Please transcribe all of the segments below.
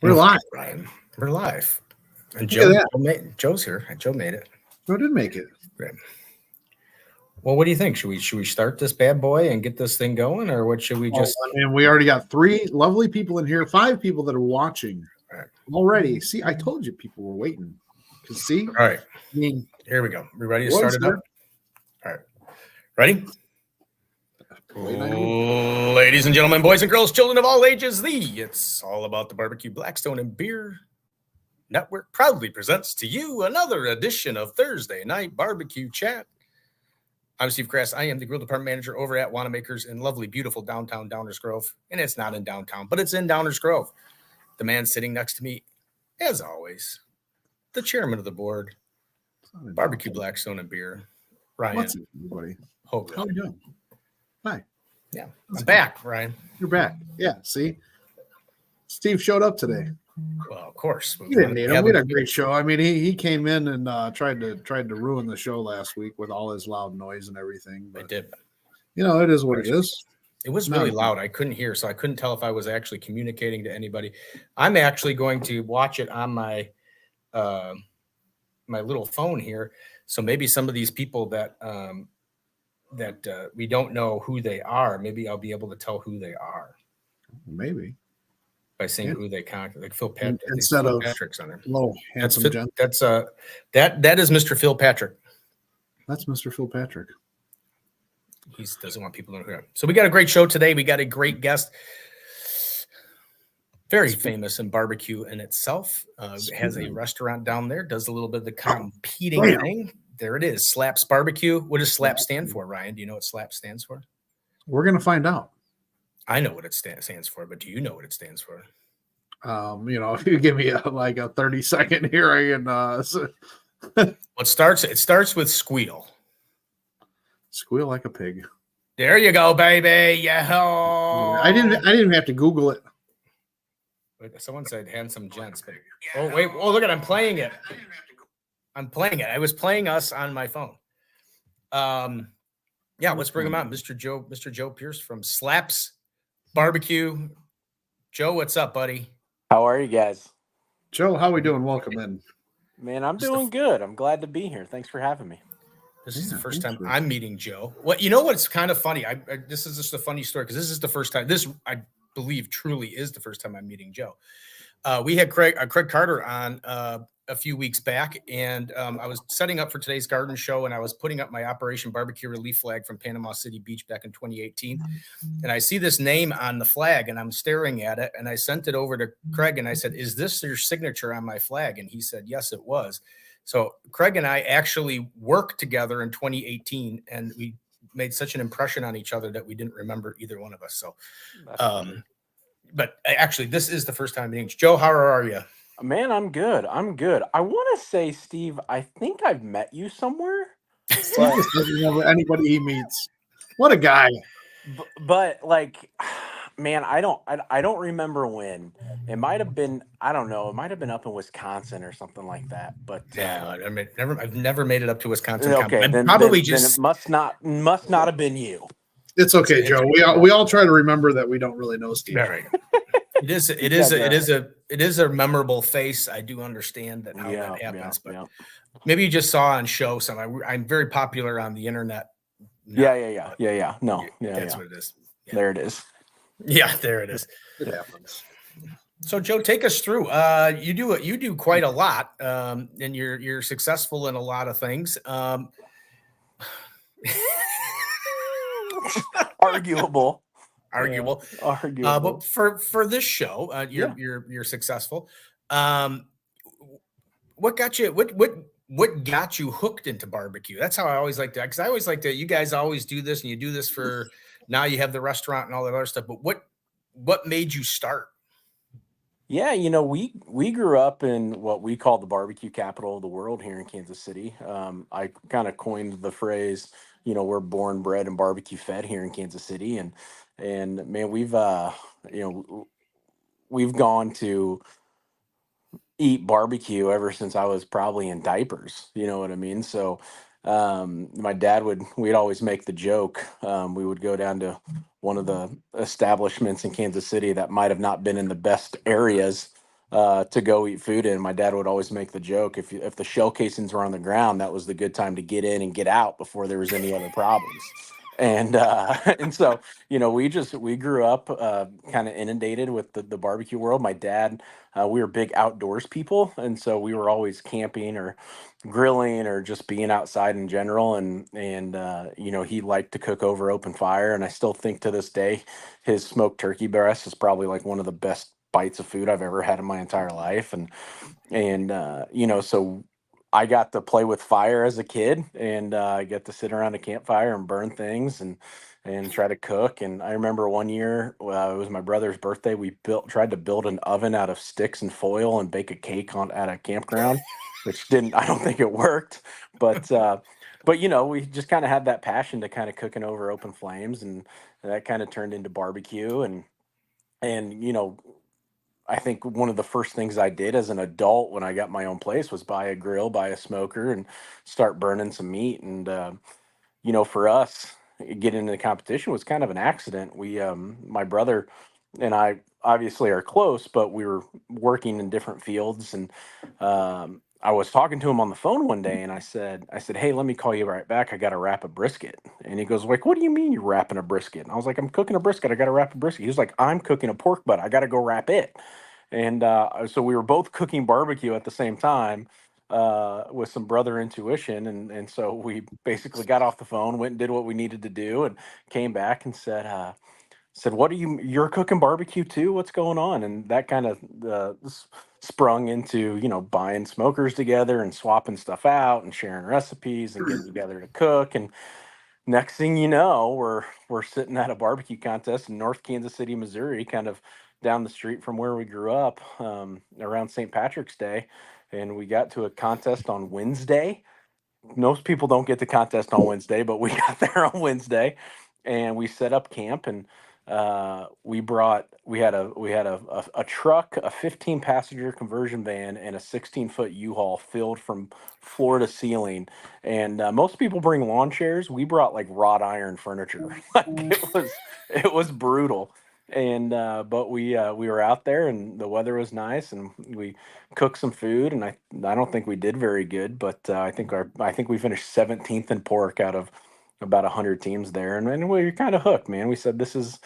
We're live. Ryan. We're live. And Look Joe's here. Joe made it. Joe did make it. Great. Well, what do you think? Should we start this bad boy and get this thing going, or what should we just? I mean, we already got 3 lovely people in here, 5 people that are watching already. See, I told you people were waiting. See? All right. I mean, here we go. We ready to start it up? All right. Ready? Ladies and gentlemen, boys and girls, children of all ages, It's All About the Barbecue Blackstone and Beer Network proudly presents to you another edition of Thursday Night Barbecue Chat. I'm Steve Crass. I am the grill department manager over at Wanamaker's in lovely, beautiful downtown Downers Grove. And it's not in downtown, but it's in Downers Grove. The man sitting next to me, as always, the chairman of the board, Barbecue Blackstone and Beer, Ryan. What's it, everybody? Hogan. How are you doing? Hi. Yeah, I'm back, Ryan. You're back. Yeah, see? Steve showed up today. Well, of course. We didn't need him. We had a great show. I mean, he came in and tried to ruin the show last week with all his loud noise and everything. But, I did. You know, it is what it is. It was really loud. I couldn't hear, so I couldn't tell if I was actually communicating to anybody. I'm actually going to watch it on my my little phone here. So maybe some of these people that we don't know who they are, maybe I'll be able to tell who they are. Maybe. By seeing who they contact, like Phil Patrick. Instead Phil of Patrick's on there. Hello, handsome gent. That is Mr. Phil Patrick. That's Mr. Phil Patrick. He doesn't want people to know who. So we got a great show today. We got a great guest. Very famous in barbecue in itself. Has a restaurant down there. Does a little bit of the competing thing. There it is. Slaps Barbecue. What does SLAP stand for, Ryan? Do you know what SLAP stands for? We're going to find out. I know what it stands for, but do you know what it stands for? You know, if you give me a 30-second here, I can. Well, it starts with squeal. Squeal like a pig. There you go, baby. Yeah. I didn't have to Google it. Someone said handsome gents. But, oh wait! Oh look at I'm playing it. I'm playing it. I was playing us on my phone. Yeah, let's bring him on, Mr. Joe Pearce from Slaps Barbecue. Joe, what's up, buddy? How are you guys? Joe, how we doing? Welcome in. Man, I'm doing good. I'm glad to be here. Thanks for having me. This is the first time I'm meeting Joe. Well, you know what's kind of funny? This is just a funny story because this is the first time. This, I believe, truly is the first time I'm meeting Joe. We had Craig Carter on a few weeks back, and I was setting up for today's garden show, and I was putting up my Operation Barbecue Relief flag from Panama City Beach back in 2018. And I see this name on the flag, and I'm staring at it, and I sent it over to Craig, and I said, "Is this your signature on my flag?" And he said, "Yes, it was." So Craig and I actually worked together in 2018, and we made such an impression on each other that we didn't remember either one of us. So, but actually, this is the first time meeting. Joe, how are you? Man, I'm good. I want to say, Steve, I think I've met you somewhere. But anybody he meets. What a guy. But like, man, I don't remember when. It might have been, I don't know, it might have been up in Wisconsin or something like that. But yeah, I've never made it up to Wisconsin. Okay, then it must not have been you. It's okay, Joe. We all try to remember that we don't really know Steve. All right. It is a memorable face. I do understand that how that happens, but maybe you just saw on show some. I'm very popular on the internet. Yeah. No, that's what it is. Yeah. There it is. Yeah, there it is. It happens. So Joe, take us through. You do quite a lot, and you're successful in a lot of things. Arguable. But for this show, you're successful. What got you hooked into barbecue? That's how I always like to, because I always like to, you guys always do this, and you do this for now you have the restaurant and all that other stuff. But what made you start? Yeah, you know, we grew up in what we call the barbecue capital of the world here in Kansas City. I kind of coined the phrase, you know, we're born, bred, and barbecue fed here in Kansas City, and man, we've gone to eat barbecue ever since I was probably in diapers. You know what I mean? So my dad we'd always make the joke. We would go down to one of the establishments in Kansas City that might have not been in the best areas to go eat food in. My dad would always make the joke, if the shell casings were on the ground, that was the good time to get in and get out before there was any other problems. And and so we grew up kind of inundated with the barbecue world. My dad, we were big outdoors people, and so we were always camping or grilling or just being outside in general. And he liked to cook over open fire, and I still think to this day his smoked turkey breast is probably like one of the best bites of food I've ever had in my entire life. So I got to play with fire as a kid, and I get to sit around a campfire and burn things and try to cook. And I remember one year, it was my brother's birthday. We tried to build an oven out of sticks and foil and bake a cake at a campground, which didn't. I don't think it worked, but we just kind of had that passion to kind of cooking over open flames, and that kind of turned into barbecue. And I think one of the first things I did as an adult when I got my own place was buy a grill, buy a smoker, and start burning some meat. And for us, getting into the competition was kind of an accident. My brother and I obviously are close, but we were working in different fields. And I was talking to him on the phone one day, and I said, "Hey, let me call you right back. I got to wrap a brisket." And he goes, "Like, what do you mean you're wrapping a brisket?" And I was like, "I'm cooking a brisket. I got to wrap a brisket." He was like, "I'm cooking a pork butt. I got to go wrap it." And so we were both cooking barbecue at the same time, with some brother intuition. And so we basically got off the phone, went and did what we needed to do, and came back and said, "What are you're cooking barbecue too? What's going on?" And that kind of sprung into, buying smokers together and swapping stuff out and sharing recipes and getting together to cook. And next thing you know, we're sitting at a barbecue contest in North Kansas City, Missouri, kind of down the street from where we grew up, around St. Patrick's Day. And we got to a contest on Wednesday. Most people don't get the contest on Wednesday, but we got there on Wednesday, and we set up camp. And we had a truck, a 15 passenger conversion van, and a 16-foot U-Haul filled from floor to ceiling. And most people bring lawn chairs. We brought like wrought iron furniture. Like, it was brutal. And but we were out there, and the weather was nice, and we cooked some food. And I don't think we did very good, but I think we finished 17th in pork out of about 100 teams there. And we were kind of hooked, man. We said, this is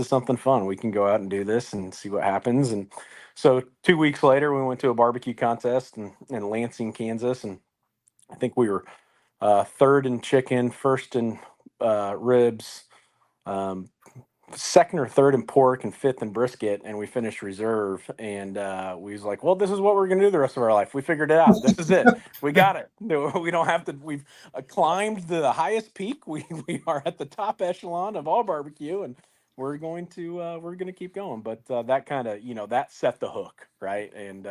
something fun. We can go out and do this and see what happens. And so 2 weeks later, we went to a barbecue contest in Lansing, Kansas. And I think we were third in chicken, first in ribs, um, second or third in pork, and fifth in brisket. And we finished reserve. And we was like, well, this is what we're going to do the rest of our life. We figured it out. This is it. We got it. No, we don't have to. We've climbed the highest peak. We are at the top echelon of all barbecue, and we're going to keep going. But that kind of, that set the hook, right? And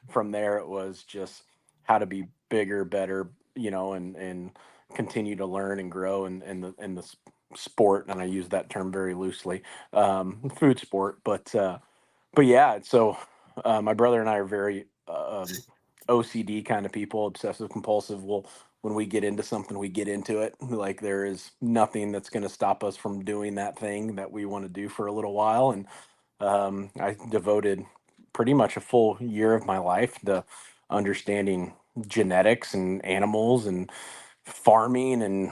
from there, it was just how to be bigger, better, and continue to learn and grow in the sport. And I use that term very loosely, food sport. But yeah, so my brother and I are very OCD kind of people, obsessive compulsive. When we get into something, we get into it. Like, there is nothing that's going to stop us from doing that thing that we want to do for a little while. And I devoted pretty much a full year of my life to understanding genetics and animals and farming and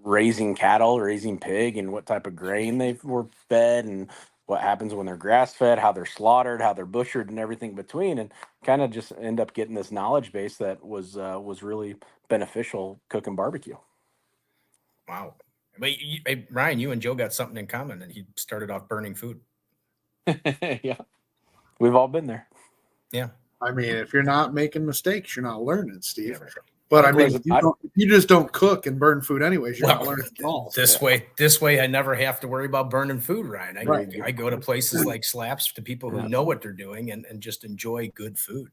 raising cattle, raising pig, and what type of grain they were fed, and what happens when they're grass fed, how they're slaughtered, how they're butchered, and everything between. And kind of just end up getting this knowledge base that was really beneficial cooking barbecue. Wow. But hey, Ryan, you and Joe got something in common, and he started off burning food. Yeah, we've all been there. Yeah. I mean, if you're not making mistakes, you're not learning, Steve. Yeah, right. But I mean, if you just don't cook and burn food anyways, you're not learning at all. This way, I never have to worry about burning food, Ryan. I go to places like Slaps to people who know what they're doing and just enjoy good food.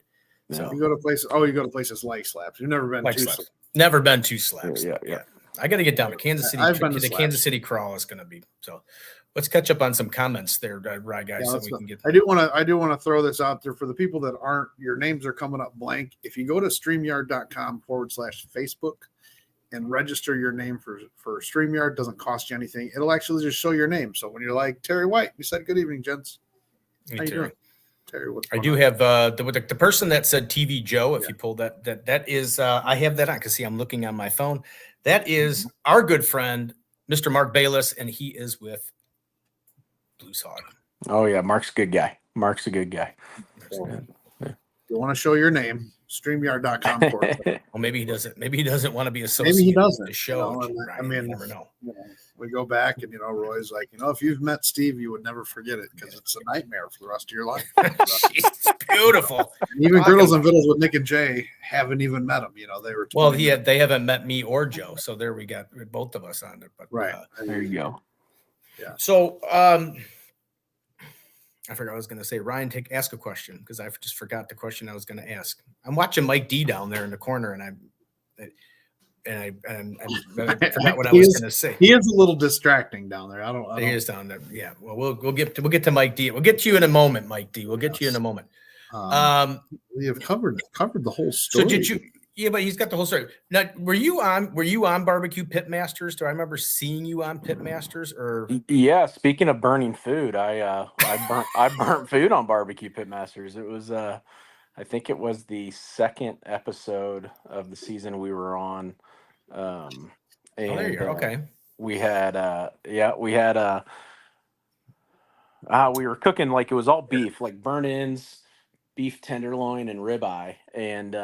So you go to places like Slaps. You've never been like to Slaps. Never been to Slaps. Yeah. I got to get down to Kansas City. The Kansas City crawl is going to be so. Let's catch up on some comments there, right, guys, so we can get. I do want to throw this out there for the people that aren't. Your names are coming up blank. If you go to StreamYard.com/Facebook and register your name for StreamYard, doesn't cost you anything. It'll actually just show your name. So when you're like Terry White, you said, "Good evening, gents." How you doing? Terry, what's I going do on? have the person that said TV Joe. If you pull that is I have that on because see, I'm looking on my phone. That is our good friend, Mr. Mark Bayless, and he is with Blues Hog. Oh yeah, Mark's a good guy. Mark's a good guy. So, if you want to show your name, StreamYard.com for it. Well, maybe he doesn't. Maybe he doesn't want to be Maybe associated he doesn't. with the show. You know, and Ryan, I mean, you never know. you know, we go back and Roy's like, if you've met Steve, you would never forget it because it's a nightmare for the rest of your life. It's beautiful. And even Griddles and Vittles with Nick and Jay haven't even met him. They were they haven't met me or Joe, so there we got both of us on it. But right there you go. Yeah. So I forgot what I was going to say. Ryan, ask a question because I just forgot the question I was going to ask. I'm watching Mike D down there in the corner, and I forgot what I was going to say. He is a little distracting down there. He is down there. Yeah. Well, we'll get to Mike D. We'll get to you in a moment, Mike D. We'll get to you in a moment. We have covered the whole story. So did you? Yeah, but he's got the whole story. Now, were you on Barbecue Pitmasters? Do I remember seeing you on Pitmasters? Or yeah, speaking of burning food, I burnt food on Barbecue Pitmasters. It was I think it was the second episode of the season we were on. And there you go. Okay. We had we were cooking like it was all beef, like burnt-ins, beef tenderloin, and ribeye, and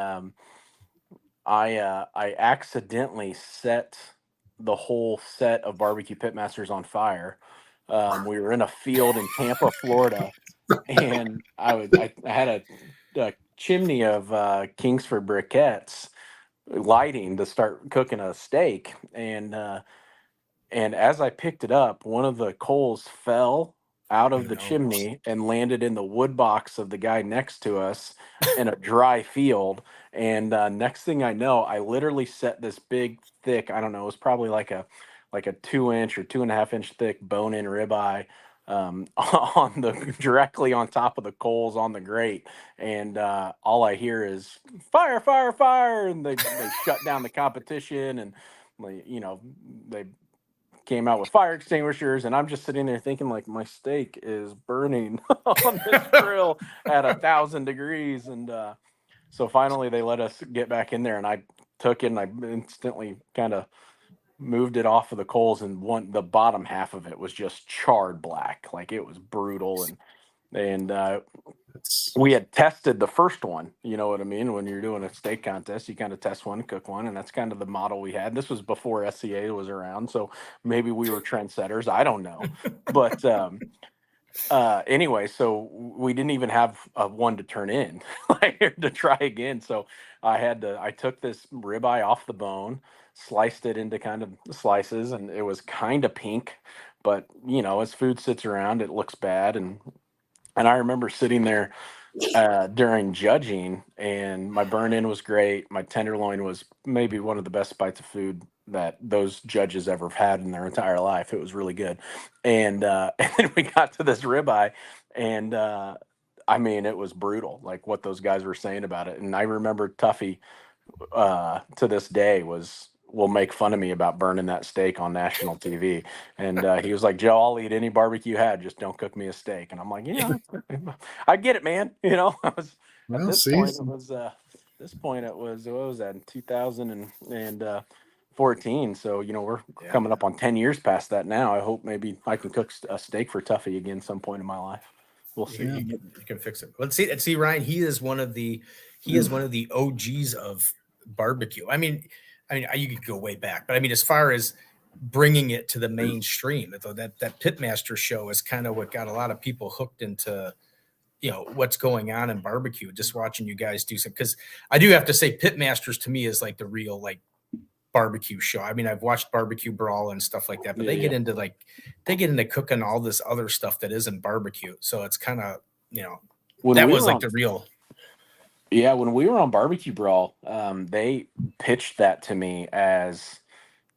I accidentally set the whole set of Barbecue Pitmasters on fire. We were in a field in Tampa, Florida, and I had a chimney of Kingsford briquettes lighting to start cooking a steak, and as I picked it up, one of the coals fell out of the chimney and landed in the wood box of the guy next to us in a dry field. And next thing I know, I literally set this big, thick, I don't know, it was probably like a 2-inch or 2.5-inch thick bone-in ribeye directly on top of the coals on the grate. And all I hear is fire, fire, fire. And they shut down the competition, and they came out with fire extinguishers, and I'm just sitting there thinking, like, my steak is burning on this grill at 1,000 degrees. And so finally they let us get back in there, and I took it and I instantly kind of moved it off of the coals, and the bottom half of it was just charred black. Like, it was brutal. And we had tested the first one, you know what I mean? When you're doing a steak contest, you kind of test one, cook one, and that's kind of the model we had. This was before SCA was around, so maybe we were trendsetters. I don't know. But anyway, so we didn't even have one to turn in, like, to try again. So I took this ribeye off the bone, sliced it into kind of slices, and it was kind of pink, but as food sits around, it looks bad. And I remember sitting there during judging, and my burn-in was great. My tenderloin was maybe one of the best bites of food that those judges ever had in their entire life. It was really good. And then we got to this ribeye, and I mean, it was brutal, like what those guys were saying about it. And I remember Tuffy to this day will make fun of me about burning that steak on national TV. And he was like, Joe, I'll eat any barbecue you had, just don't cook me a steak. And I'm like, I get it, man. At this point it was, what was that, in 2014. So, we're coming up on 10 years past that now. I hope maybe I can cook a steak for Tuffy again some point in my life. We'll see. Yeah, you can fix it. Let's see, Ryan, he is one of the OGs of barbecue. I mean, you could go way back, but I mean, as far as bringing it to the mainstream, that Pitmaster show is kind of what got a lot of people hooked into, what's going on in barbecue. Just watching you guys do some, because I do have to say, Pitmasters to me is like the real barbecue show. I mean, I've watched Barbecue Brawl and stuff like that, but they get into cooking all this other stuff that isn't barbecue. So it's kind of that was like the real. Yeah, when we were on Barbecue Brawl, they pitched that to me as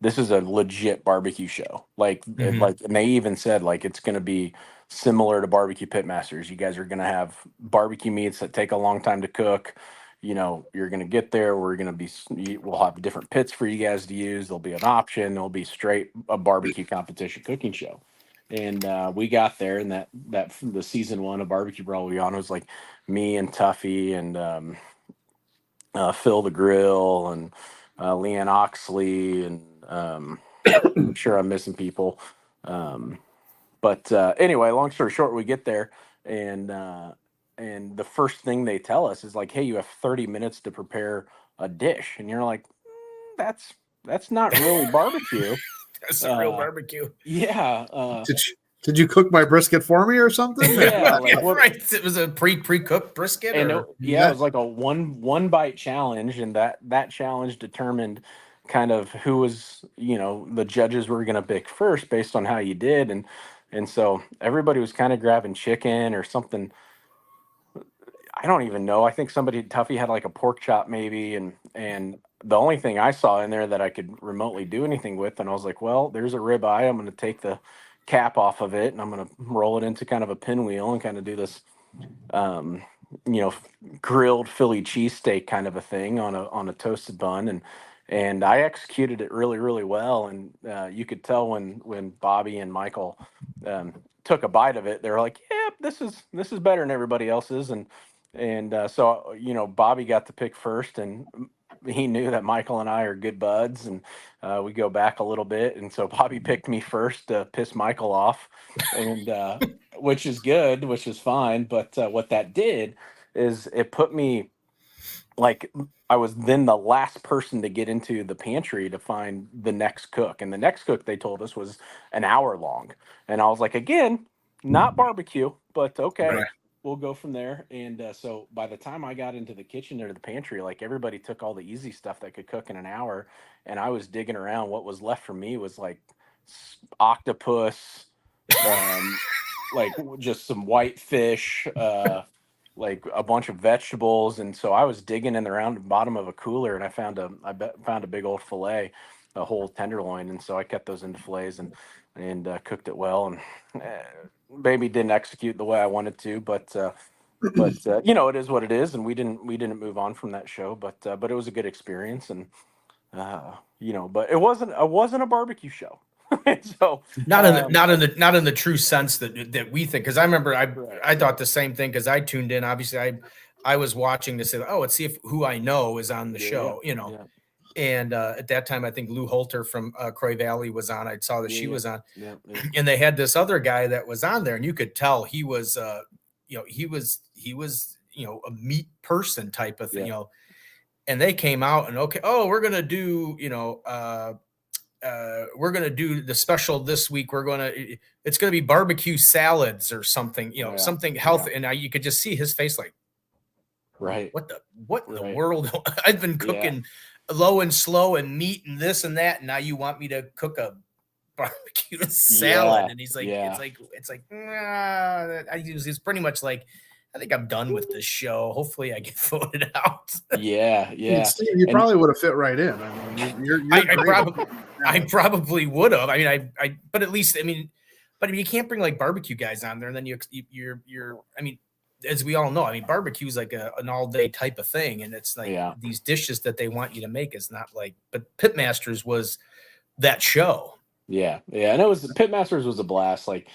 this is a legit barbecue show. And they even said, like, it's going to be similar to Barbecue Pitmasters. You guys are going to have barbecue meats that take a long time to cook. You're going to get there. We'll have different pits for you guys to use. There'll be an option. There'll be straight a barbecue competition cooking show. And we got there, and that the season 1 of Barbecue Brawl we on was like me and Tuffy and Phil the Grill and Leanne Oxley, and I'm sure I'm missing people. But anyway, long story short, we get there, and the first thing they tell us is like, "Hey, you have 30 minutes to prepare a dish," and you're like, "That's not really barbecue." That's a real barbecue. Yeah. Did you cook my brisket for me or something? Yeah, like right. It was a pre-cooked brisket. And or? it was like a one bite challenge, and that challenge determined kind of who was, the judges were going to pick first based on how you did, and so everybody was kind of grabbing chicken or something. I don't even know. I think Tuffy had like a pork chop maybe, and the only thing I saw in there that I could remotely do anything with, and I was like, well, there's a ribeye. I'm going to take the cap off of it, and I'm going to roll it into kind of a pinwheel and kind of do this, grilled Philly cheesesteak kind of a thing on a toasted bun, and I executed it really, really well. And you could tell when Bobby and Michael took a bite of it, they were like, "Yeah, this is better than everybody else's." And so Bobby got to pick first, and he knew that Michael and I are good buds, and we go back a little bit, and so Bobby picked me first to piss Michael off, and which is good, which is fine. But what that did is it put me, like, I was then the last person to get into the pantry to find the next cook, and the next cook they told us was an hour long, and I was like, again, not barbecue, but okay. Right. We'll go from there. And so by the time I got into the kitchen or the pantry, like, everybody took all the easy stuff that could cook in an hour, and I was digging around. What was left for me was like octopus, like just some white fish, like a bunch of vegetables. And so I was digging in the round bottom of a cooler, and I found a big old fillet, a whole tenderloin. And so I cut those into fillets and cooked it well, and maybe didn't execute the way I wanted to, but it is what it is. And we didn't move on from that show, but it was a good experience. And but it wasn't a barbecue show. So not in the true sense that we think, because I remember I thought the same thing, because I tuned in. Obviously, I was watching to say, oh, let's see if who I know is on the show, Yeah. And at that time, I think Lou Holter from Croy Valley was on. I saw that she was on, Yeah. and they had this other guy that was on there, and you could tell he was, he was a meat person type of thing, And they came out and, okay, oh, we're gonna do, we're going to do the special this week. It's going to be barbecue salads or something, something healthy. Yeah. And you could just see his face like, right. What in the world? I've been cooking low and slow and meat and this and that. And now you want me to cook a barbecue salad. And he's like, it's like, he's pretty much like, I think I'm done with this show. Hopefully I get voted out. Yeah. Steve, you probably would have fit right in. I mean, I probably would have. I mean, but at least, but you can't bring like barbecue guys on there, and then you're. I mean, as we all know, barbecue is like an all day type of thing, and it's like these dishes that they want you to make is not like. But Pitmasters was that show. Yeah, and Pitmasters was a blast. Like,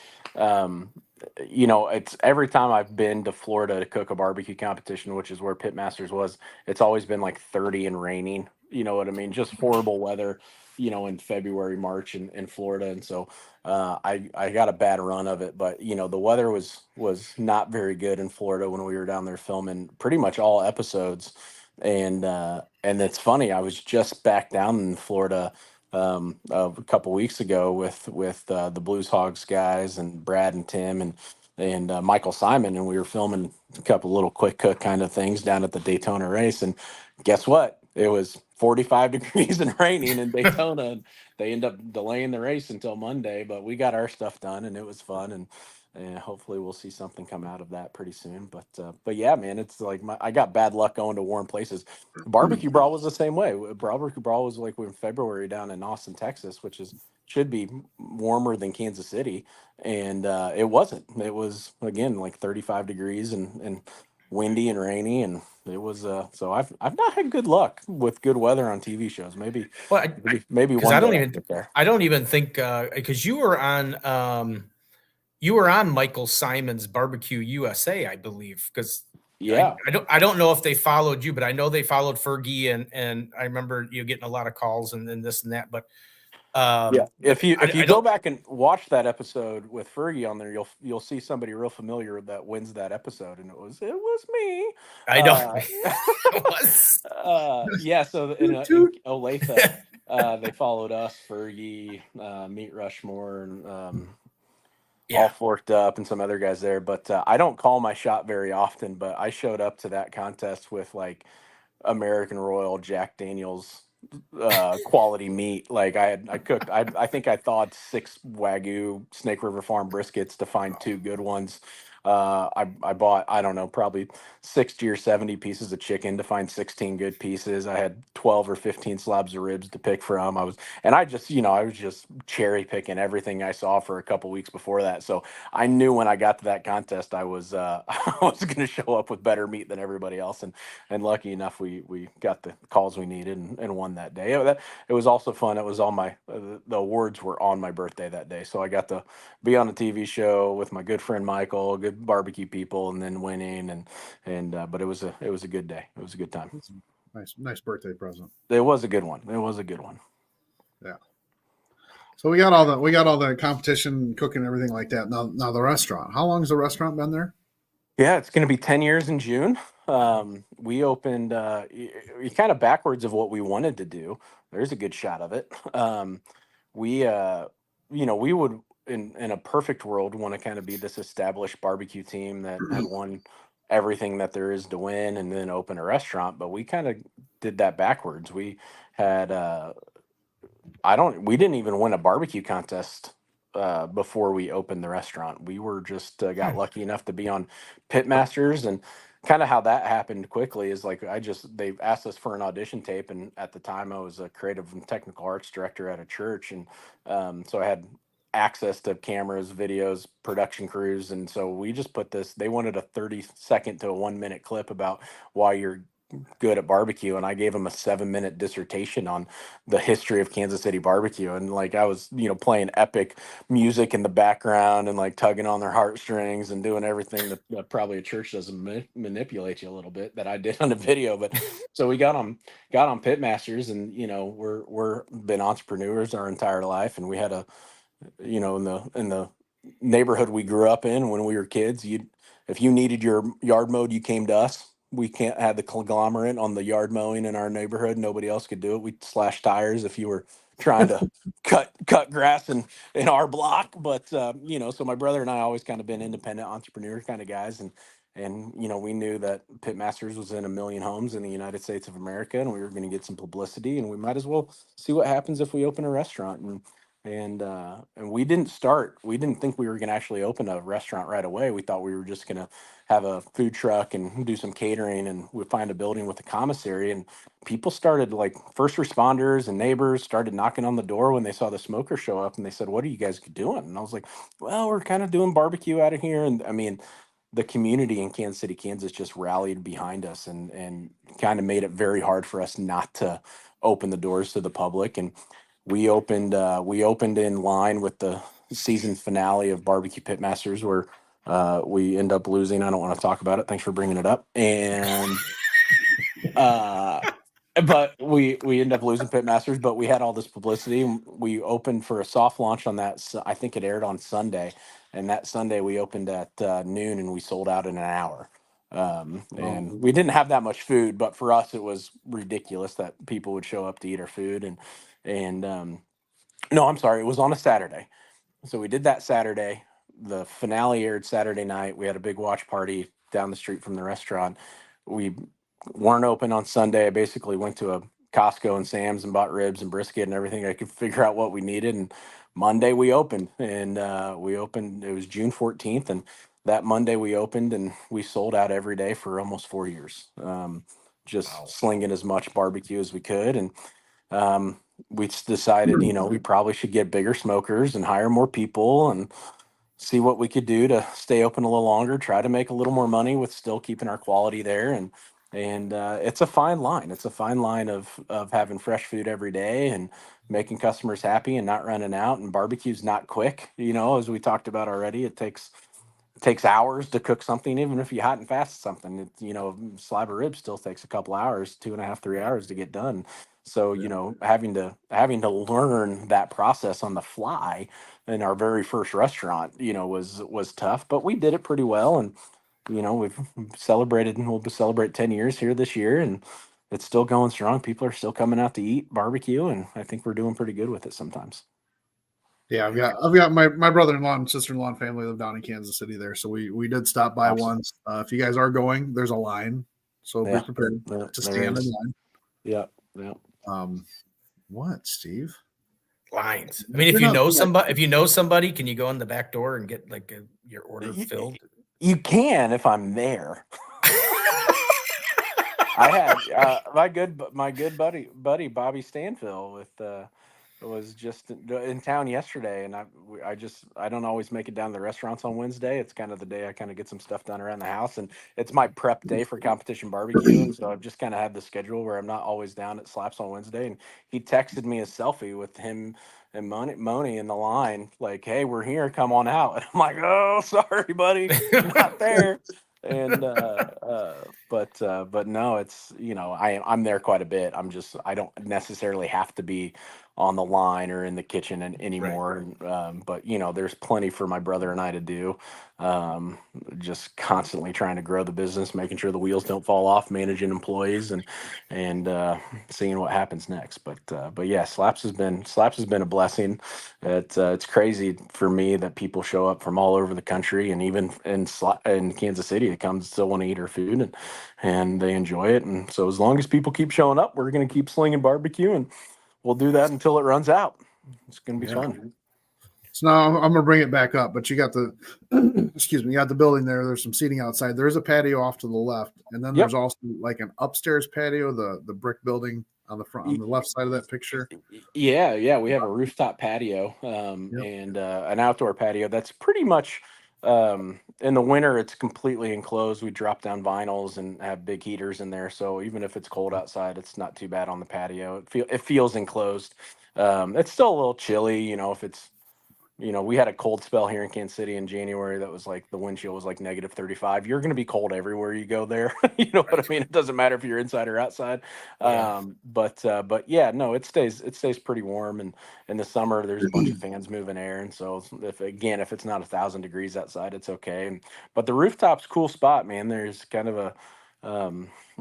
it's every time I've been to Florida to cook a barbecue competition, which is where Pitmasters was, it's always been like 30 and raining. You know what I mean? Just horrible weather, in February, March in Florida. And so I got a bad run of it, but the weather was not very good in Florida when we were down there filming pretty much all episodes. And it's funny, I was just back down in Florida a couple weeks ago with the Blues Hogs guys and Brad and Tim and Michael Simon, and we were filming a couple little quick cook kind of things down at the Daytona race. And guess what? It was 45 degrees and raining in Daytona, and they end up delaying the race until Monday. But we got our stuff done, and it was fun, and hopefully we'll see something come out of that pretty soon. But yeah, man, it's like I got bad luck going to warm places. Barbecue Brawl was the same way. Barbecue Brawl was like in February down in Austin, Texas, which should be warmer than Kansas City, and it wasn't. It was, again, like 35 degrees and windy and rainy, and it was so I've not had good luck with good weather on TV shows. Maybe one. I don't even think because you were on you were on Michael Simon's Barbecue USA, I believe, because Yeah. I don't know if they followed you, but I know they followed Fergie, and I remember you getting a lot of calls and then this and that. But Yeah. but If you I go don't. back and watch that episode with Fergie on there, you'll see somebody real familiar that wins that episode, and it was me. I don't. Uh, It was. yeah. So in Olathe, they followed us, Fergie, Meat Rushmore, and all Yeah. forked up, and some other guys there. But I don't call my shot very often. But I showed up to that contest with like American Royal, Jack Daniels, quality meat. Like I cooked. I think I thawed 6 Wagyu Snake River Farm briskets to find 2 good ones. I bought, I don't know, probably 60 or 70 pieces of chicken to find 16 good pieces. I had 12 or 15 slabs of ribs to pick from. I was just cherry picking everything I saw for a couple weeks before that. So I knew when I got to that contest, I was I was going to show up with better meat than everybody else, and lucky enough, we got the calls we needed and won that day. It was also fun. It was on my the awards were on my birthday that day, so I got to be on a TV show with my good friend Michael, good barbecue people, and then winning but it was a good day. It was a good time. Nice birthday present. It was a good one. It was a good one. Yeah. So we got all the competition, cooking, everything like that. Now the restaurant. How long has the restaurant been there? Yeah, it's going to be 10 years in June. We opened kind of backwards of what we wanted to do. There's a good shot of it. We we would in a perfect world want to kind of be this established barbecue team that had won everything that there is to win and then open a restaurant, but we kind of did that backwards. We had we didn't even win a barbecue contest before we opened the restaurant. We were just got lucky enough to be on Pitmasters, and kind of how that happened quickly is like they've asked us for an audition tape, and at the time I was a creative and technical arts director at a church, and so I had access to cameras, videos, production crews, and so we just put this. They wanted a 30-second to a 1-minute clip about why you're good at barbecue, and I gave him a 7-minute dissertation on the history of Kansas City barbecue, and like I was playing epic music in the background and like tugging on their heartstrings and doing everything that probably a church doesn't manipulate you a little bit that I did on the video. But so we got on Pitmasters, and we're been entrepreneurs our entire life, and we had in the neighborhood we grew up in when we were kids, if you needed your yard mowed, you came to us. We can't have the conglomerate on the yard mowing in our neighborhood. Nobody else could do it. We slash tires if you were trying to cut grass in our block. But so my brother and I always kind of been independent entrepreneur kind of guys, and we knew that Pitmasters was in 1 million homes in the United States of America, and we were going to get some publicity, and we might as well see what happens if we open a restaurant. And we didn't think we were going to actually open a restaurant right away. We thought we were just going to have a food truck and do some catering, and we'd find a building with a commissary, and people started, like first responders and neighbors started knocking on the door when they saw the smoker show up, and they said, "What are you guys doing?" And I was like, "Well, we're kind of doing barbecue out of here." And I mean, the community in Kansas City, Kansas just rallied behind us and kind of made it very hard for us not to open the doors to the public. And we opened in line with the season finale of Barbecue Pitmasters, where we end up losing. I don't want to talk about it. Thanks for bringing it up. And but we end up losing Pitmasters, but we had all this publicity. We opened for a soft launch on that. I think it aired on Sunday, and that Sunday we opened at noon, and we sold out in an hour. And we didn't have that much food, but for us it was ridiculous that people would show up to eat our food. And no, I'm sorry, it was on a Saturday. So we did that Saturday. The finale aired Saturday night. We had a big watch party down the street from the restaurant. We weren't open on Sunday. I basically went to a Costco and Sam's and bought ribs and brisket and everything I could figure out what we needed. And Monday we opened, and it was June 14th. And that Monday we opened, and we sold out every day for almost 4 years. Just Wow. slinging as much barbecue as we could. And we just decided, we probably should get bigger smokers and hire more people and see what we could do to stay open a little longer, try to make a little more money with still keeping our quality there. And it's a fine line. It's a fine line of having fresh food every day and making customers happy and not running out. And barbecue's not quick, as we talked about already. It takes hours to cook something, even if you hot and fast something. Slab of ribs still takes a couple hours, 2.5, 3 hours to get done. So, having to learn that process on the fly in our very first restaurant, was tough, but we did it pretty well. And we've celebrated, and we'll celebrate 10 years here this year, and it's still going strong. People are still coming out to eat barbecue, and I think we're doing pretty good with it sometimes. Yeah, I've got my brother-in-law and sister-in-law and family live down in Kansas City there, so we did stop by Awesome. once. If you guys are going, there's a line, so be prepared to stand in line. Yeah. What, Steve? Lines. I mean, if you know somebody, can you go in the back door and get like your order filled? You can if I'm there. I had my good buddy Bobby Stanfill was just in town yesterday, and I don't always make it down to the restaurants on Wednesday. It's kind of the day I kind of get some stuff done around the house, and it's my prep day for competition barbecue, and so I've just kind of had the schedule where I'm not always down at Slaps on Wednesday. And he texted me a selfie with him and Moni in the line, like, "Hey, we're here, come on out." And I'm like, "Oh, sorry, buddy, not there." And but no, it's I'm there quite a bit. I don't necessarily have to be on the line or in the kitchen anymore. Right. But there's plenty for my brother and I to do. Just constantly trying to grow the business, making sure the wheels don't fall off, managing employees, and seeing what happens next. But yeah, Slaps has been a blessing. It's crazy for me that people show up from all over the country, and even in Kansas City, to come still want to eat our food, and they enjoy it. And so as long as people keep showing up, we're going to keep slinging barbecue, and we'll do that until it runs out. It's going to be fun. So now I'm going to bring it back up, but you got the, you got the building there. There's some seating outside. There's a patio off to the left. And then there's also like an upstairs patio, the brick building on the front, on the left side of that picture. Yeah. We have a rooftop patio and an outdoor patio. That's pretty much, in the winter, it's completely enclosed. We drop down vinyls and have big heaters in there. So even if it's cold outside, it's not too bad on the patio. It feels enclosed. It's still a little chilly, if it's, we had a cold spell here in Kansas City in January that was like the wind chill was like -35. You're going to be cold everywhere you go there. You know what I mean? It doesn't matter if you're inside or outside. Yeah. But yeah, no, it stays pretty warm. And in the summer, there's a bunch of fans moving air. And so if it's not 1,000 degrees outside, it's okay. But the rooftop's a cool spot, man. There's kind of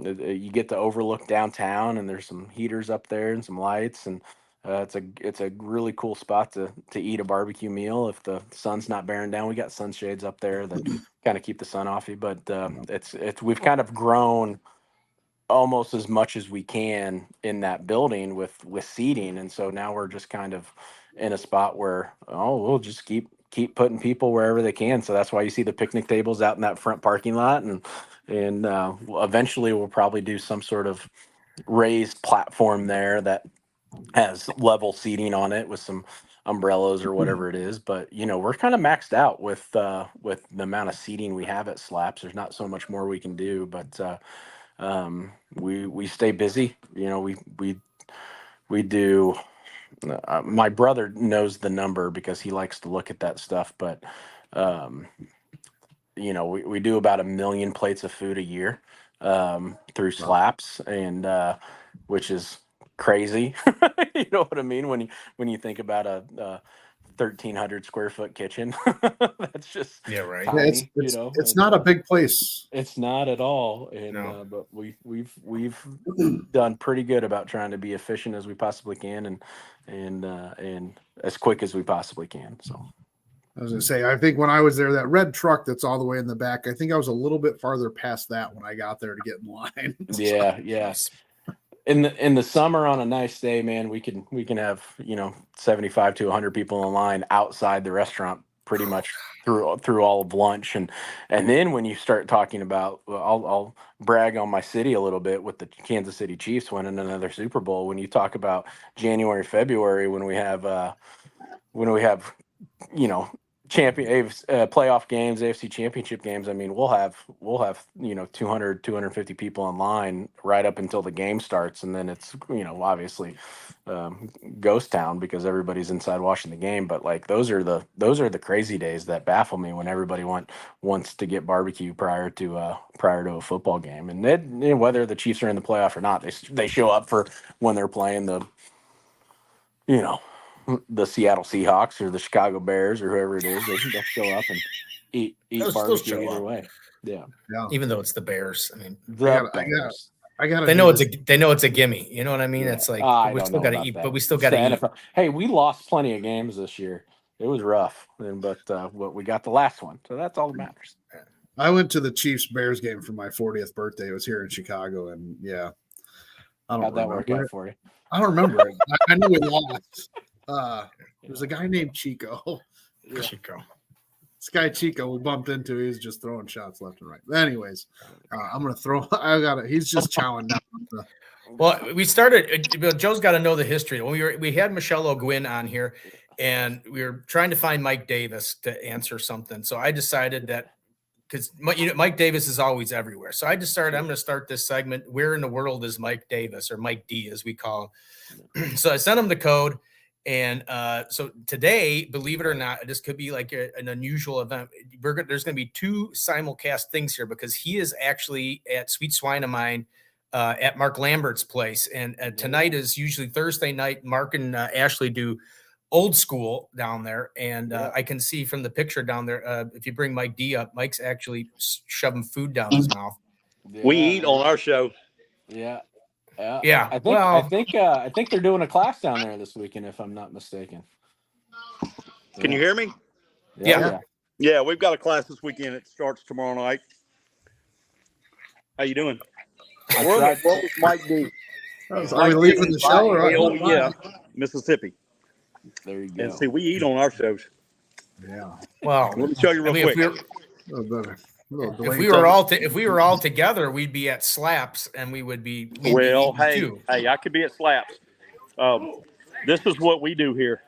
you get to overlook downtown, and there's some heaters up there and some lights, and it's a really cool spot to eat a barbecue meal if the sun's not bearing down. We got sunshades up there that kind of keep the sun off you, but we've kind of grown almost as much as we can in that building with seating, and so now we're just kind of in a spot where we'll just keep putting people wherever they can. So that's why you see the picnic tables out in that front parking lot, and eventually we'll probably do some sort of raised platform there that has level seating on it with some umbrellas or whatever it is. But we're kind of maxed out with the amount of seating we have at Slaps. There's not so much more we can do, but we stay busy. We do. My brother knows the number because he likes to look at that stuff, but we do about 1 million plates of food a year through Slaps, and which is crazy. You know what I mean? When you think about a 1,300 square foot kitchen, that's just right. tiny, it's not a big place. It's not at all. And No. but we've done pretty good about trying to be efficient as we possibly can, and as quick as we possibly can. So I was going to say, I think when I was there, that red truck that's all the way in the back, I think I was a little bit farther past that when I got there to get in line. Yeah. In the summer on a nice day, man, we can have 75 to 100 people in line outside the restaurant pretty much through all of lunch, and then when you start talking about, I'll brag on my city a little bit with the Kansas City Chiefs winning another Super Bowl. When you talk about January, February, when we have playoff games, AFC championship games. I mean, we'll have 200, 250 people in line right up until the game starts, and then it's obviously ghost town because everybody's inside watching the game. But like those are the crazy days that baffle me when everybody wants to get barbecue prior to a football game, and then, whether the Chiefs are in the playoff or not, they show up for when they're playing the Seattle Seahawks or the Chicago Bears or whoever it is. They'll show up and eat barbecue either way. Yeah. Even though it's the Bears, I mean, Bears. They know it's a gimme. You know what I mean? Yeah. It's like we still got to eat, but we still got to eat. Hey, we lost plenty of games this year. It was rough, but we got the last one, so that's all that matters. I went to the Chiefs Bears game for my 40th birthday. It was here in Chicago, and how'd that work out for you? I don't remember it. I know we lost. There's a guy named Chico. Yeah. Chico. This guy Chico we bumped into, he's just throwing shots left and right. But anyways, I'm gonna throw. He's just chowing down. Well, we started. Joe's got to know the history. We had Michelle O'Gwin on here, and we were trying to find Mike Davis to answer something. So I decided that because Mike Davis is always everywhere. So I decided I'm going to start this segment. Where in the world is Mike Davis, or Mike D, as we call him? So I sent him the code. And so today, believe it or not, this could be like an unusual event. There's going to be 2 simulcast things here because he is actually at Sweet Swine of Mine at Mark Lambert's place. And tonight is usually Thursday night. Mark and Ashley do old school down there. And I can see from the picture down there, if you bring Mike D up, Mike's actually shoving food down his mouth. Yeah. We eat on our show. Yeah. Yeah. I think they're doing a class down there this weekend, if I'm not mistaken. Can you hear me? Yeah, we've got a class this weekend. It starts tomorrow night. How you doing? What was Mike D? Are we leaving the show? Or yeah, Mississippi. There you go. And see, we eat on our shows. Yeah. Well, let me show you real quick. If we were all together, we'd be at Slaps, and we would be. Hey, I could be at Slaps. This is what we do here.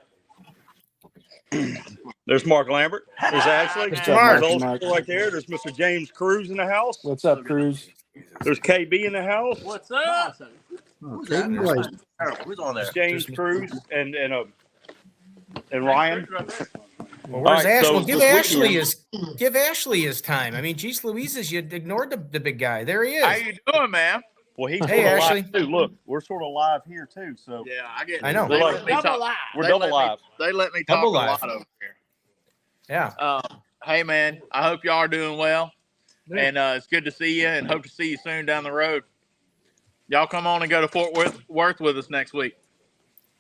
There's Mark Lambert. There's Ashley. There's Mark right there. There's Mr. James Cruz in the house. What's up, Cruz? There's KB in the house. What's up? Who's on there? James Cruz and Ryan. Well, where's Ashley? Well, give Ashley his time. I mean, geez Louises, you ignored the big guy. There he is. How you doing, man? Well, he's Ashley. Live too. Look, we're sort of live here too. So yeah, I know. We're double live. They let me talk a lot over here. Yeah. Hey, man. I hope y'all are doing well, and it's good to see you, and hope to see you soon down the road. Y'all come on and go to Fort Worth with us next week.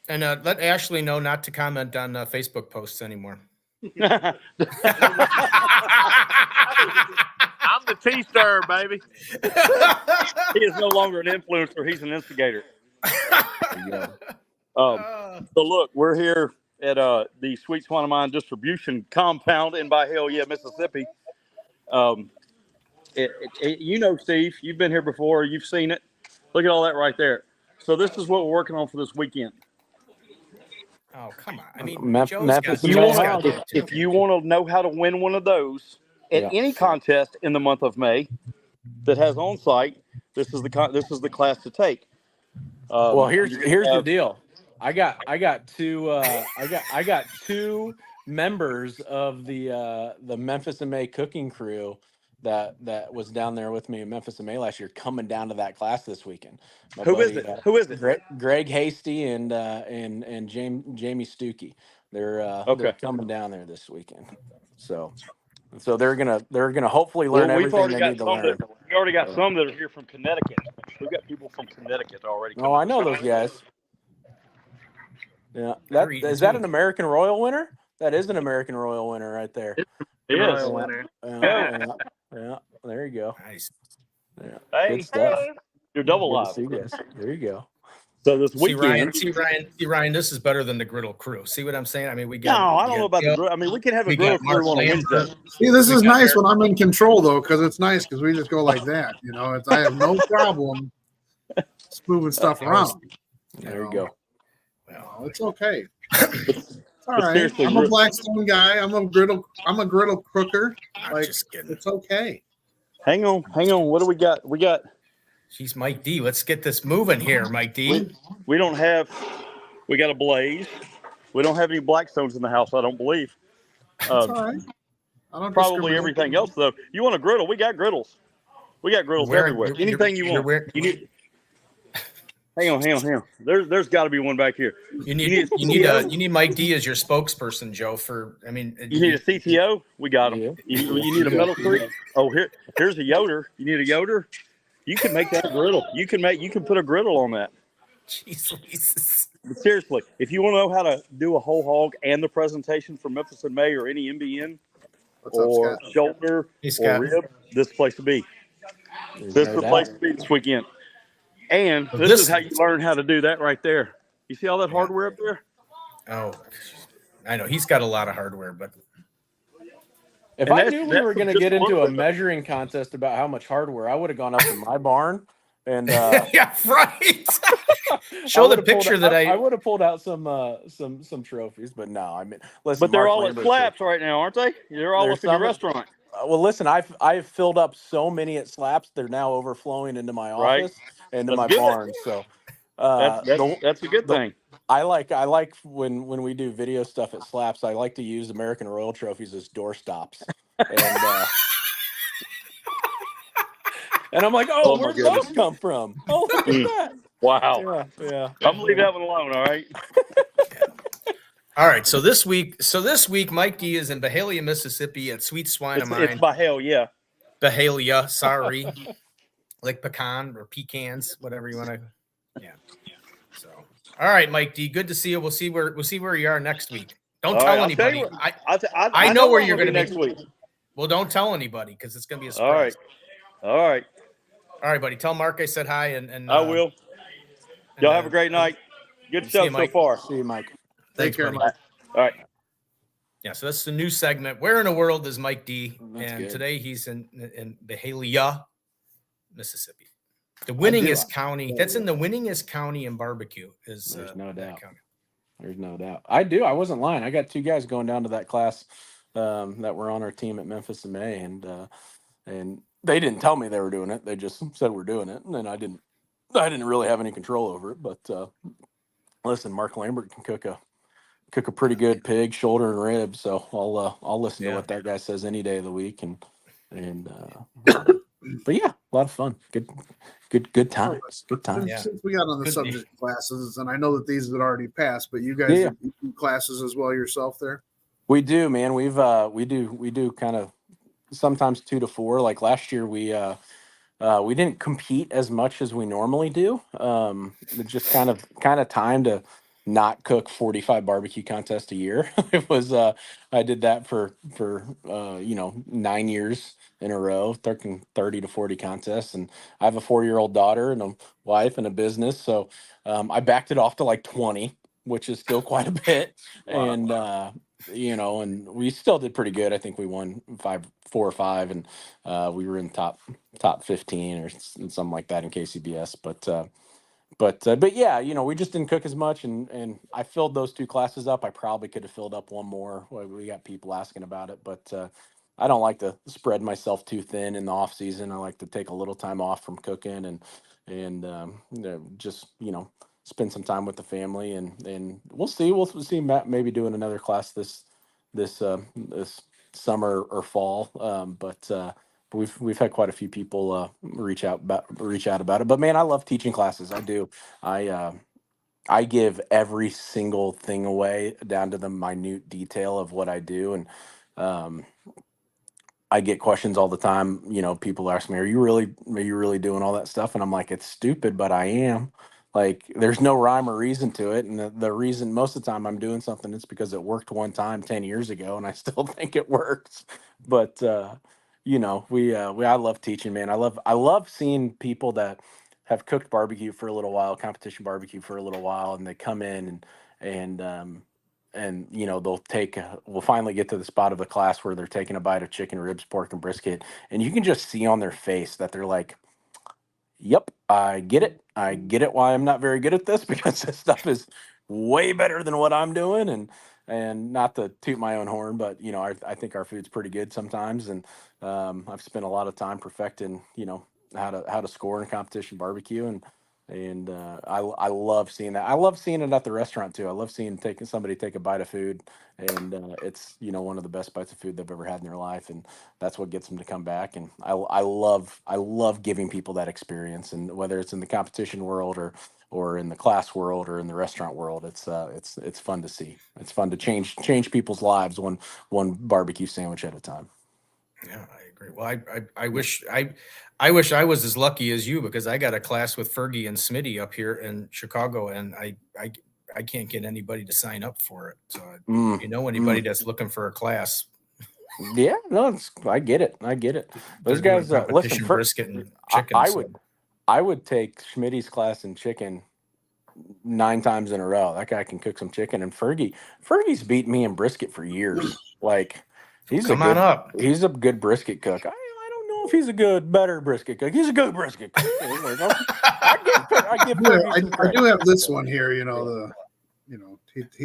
And let Ashley know not to comment on Facebook posts anymore. I'm the T-stir, baby. He is no longer an influencer. He's an instigator. So look, we're here at the Sweet Swine of Mine distribution compound in by Hell Yeah, Mississippi. Steve, you've been here before. You've seen it. Look at all that right there. So this is what we're working on for this weekend. Oh, come on. I mean, if you want to know how to win one of those at any contest in the month of May that has on site, this is the class to take. Well, here's the deal. I got two members of the Memphis and May cooking crew that was down there with me in Memphis and May last year, coming down to that class this weekend. Who is it? Greg Hasty and Jamie Stuckey. They're coming down there this weekend. So they're gonna hopefully learn everything they need to learn. We already got some that are here from Connecticut. We've got people from Connecticut already. Oh, I know those guys. Yeah, is that an American Royal winner? That is an American Royal winner right there. It is. Yeah, there you go. Nice. Yeah, hey, good stuff. You're double live. There you go. So this weekend, see Ryan, this is better than the griddle crew. See what I'm saying? I mean, we got. No, I don't know about the griddle. I mean, we can have a griddle crew on a Wednesday. See, this is nice when I'm in control, though, because it's nice because we just go like that. You know, I have no problem just moving stuff around. There you go. Well, it's okay. It's all right. Seriously, I'm a Blackstone guy. I'm a griddle crooker. I'm just kidding. It's okay. Hang on. What do we got? She's Mike D. Let's get this moving here, Mike D. We don't have. We got a blaze. We don't have any Blackstones in the house. I don't believe. That's all right. I don't Probably everything else though. You want a griddle? We got griddles. We got griddles everywhere. Anything you want. You need. Hang on. There's got to be one back here. You need Mike D as your spokesperson, Joe. You need a CTO. We got them. You need a metal street. Oh, here's a Yoder. You need a Yoder. You can make that a griddle. You can put a griddle on that. Jeez. But seriously, if you want to know how to do a whole hog and the presentation for Memphis in May or any MBN or shoulder or rib, this is the place to be. This is the place to be this weekend. And this is how you learn how to do that right there. You see all that hardware up there? Oh, I know. He's got a lot of hardware, but if I knew we were going to get into a measuring contest about how much hardware, I would have gone up in my barn and yeah, right. Show the picture I would have pulled out some trophies, but no, I mean, listen. But they're all at Slaps right now, aren't they? They're all up in your restaurant. Well, listen, I've filled up so many at Slaps, they're now overflowing into my office and into my barn. So that's a good thing. I like when we do video stuff at Slaps, I like to use American Royal trophies as door stops. And I'm like, where'd those come from? Oh, look at that. Wow. Yeah. I'm gonna leave that one alone, all right? All right. So this week, Mike D is in Byhalia, Mississippi at Sweet Swine of Mine. It's Byhalia. Byhalia, sorry. Like pecan or pecans, whatever you want to. Yeah. So, all right, Mike D. Good to see you. We'll see where you are next week. Don't tell anybody. I know where you're going to be next week. Well, don't tell anybody because it's going to be a surprise. All right, buddy. Tell Mark I said hi, and I will. Y'all have a great night. Good show so far. See you, Mike. Thanks, buddy. All right. Yeah, so that's the new segment. Where in the world is Mike D? That's and good. Today he's in Byhalia, Mississippi. The winningest county. That's in the winningest county in barbecue. There's no doubt. There's no doubt. I do. I wasn't lying. I got two guys going down to that class that were on our team at Memphis in May, and they didn't tell me they were doing it. They just said we're doing it, and then I didn't really have any control over it. But listen, Mark Lambert can cook a pretty good pig, shoulder, and rib. So I'll listen to what that guy says any day of the week, and but yeah, a lot of fun. Good times. Good times. Yeah. Since we got on the subject of classes, and I know that these had already passed, but you guys do classes as well yourself there? We do, man. We do kind of sometimes 2 to 4. Like last year, we didn't compete as much as we normally do. It just kind of time to not cook 45 barbecue contests a year. It was I did that for 9 years in a row, 30 to 40 contests, and I have a 4-year-old daughter and a wife and a business, so I backed it off to like 20, which is still quite a bit. Wow. And and we still did pretty good. I think we won 4 or 5, and we were in top 15 or something like that in KCBS. But yeah, we just didn't cook as much, and I filled those 2 classes up. I probably could have filled up one more. We got people asking about it, but I don't like to spread myself too thin in the off season. I like to take a little time off from cooking and just spend some time with the family, and we'll see Matt maybe doing another class this summer or fall. But we've had quite a few people reach out about it. But man, I love teaching classes. I do. I give every single thing away down to the minute detail of what I do, and I get questions all the time. People ask me, "Are you really doing all that stuff?" And I'm like, "It's stupid, but I am." Like, there's no rhyme or reason to it. And the reason most of the time I'm doing something, it's because it worked one time 10 years ago, and I still think it works. But, I love teaching, man. I love seeing people that have cooked barbecue for a little while, competition barbecue for a little while, and they come in and we'll finally get to the spot of the class where they're taking a bite of chicken, ribs, pork, and brisket. And you can just see on their face that they're like, yep, I get it. I get it why I'm not very good at this, because this stuff is way better than what I'm doing. And not to toot my own horn, but I think our food's pretty good sometimes, and I've spent a lot of time perfecting how to score in competition barbecue, and I love seeing that. I love seeing it at the restaurant too. I love seeing somebody take a bite of food, and it's one of the best bites of food they've ever had in their life, and that's what gets them to come back. And I love giving people that experience, and whether it's in the competition world or in the class world or in the restaurant world, it's fun to see. It's fun to change people's lives one barbecue sandwich at a time. Yeah, I agree. Well, I wish I wish I was as lucky as you, because I got a class with Fergie and Smitty up here in Chicago, and I can't get anybody to sign up for it. So anybody that's looking for a class. Yeah, no, I get it. Those guys, listen, brisket and chicken. I would take Schmitty's class in chicken 9 times in a row. That guy can cook some chicken, and Fergie's beat me in brisket for years. Like, he's a good brisket cook. I don't know if he's a better brisket cook. He's a good brisket cook. I do have this one here. He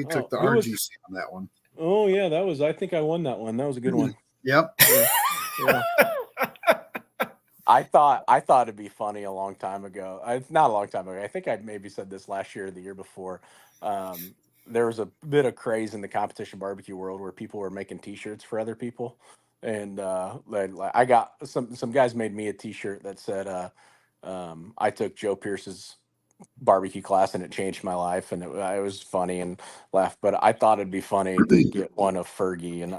took the RGC on that one. Oh yeah, I think I won that one. That was a good one. Yep. Yeah. I thought it'd be funny a long time ago. Not a long time ago. I think I maybe said this last year or the year before. There was a bit of craze in the competition barbecue world where people were making T-shirts for other people, and I got some guys made me a T-shirt that said, "I took Joe Pearce's barbecue class and it changed my life," and it was funny and laughed. But I thought it'd be funny to get one of Fergie, and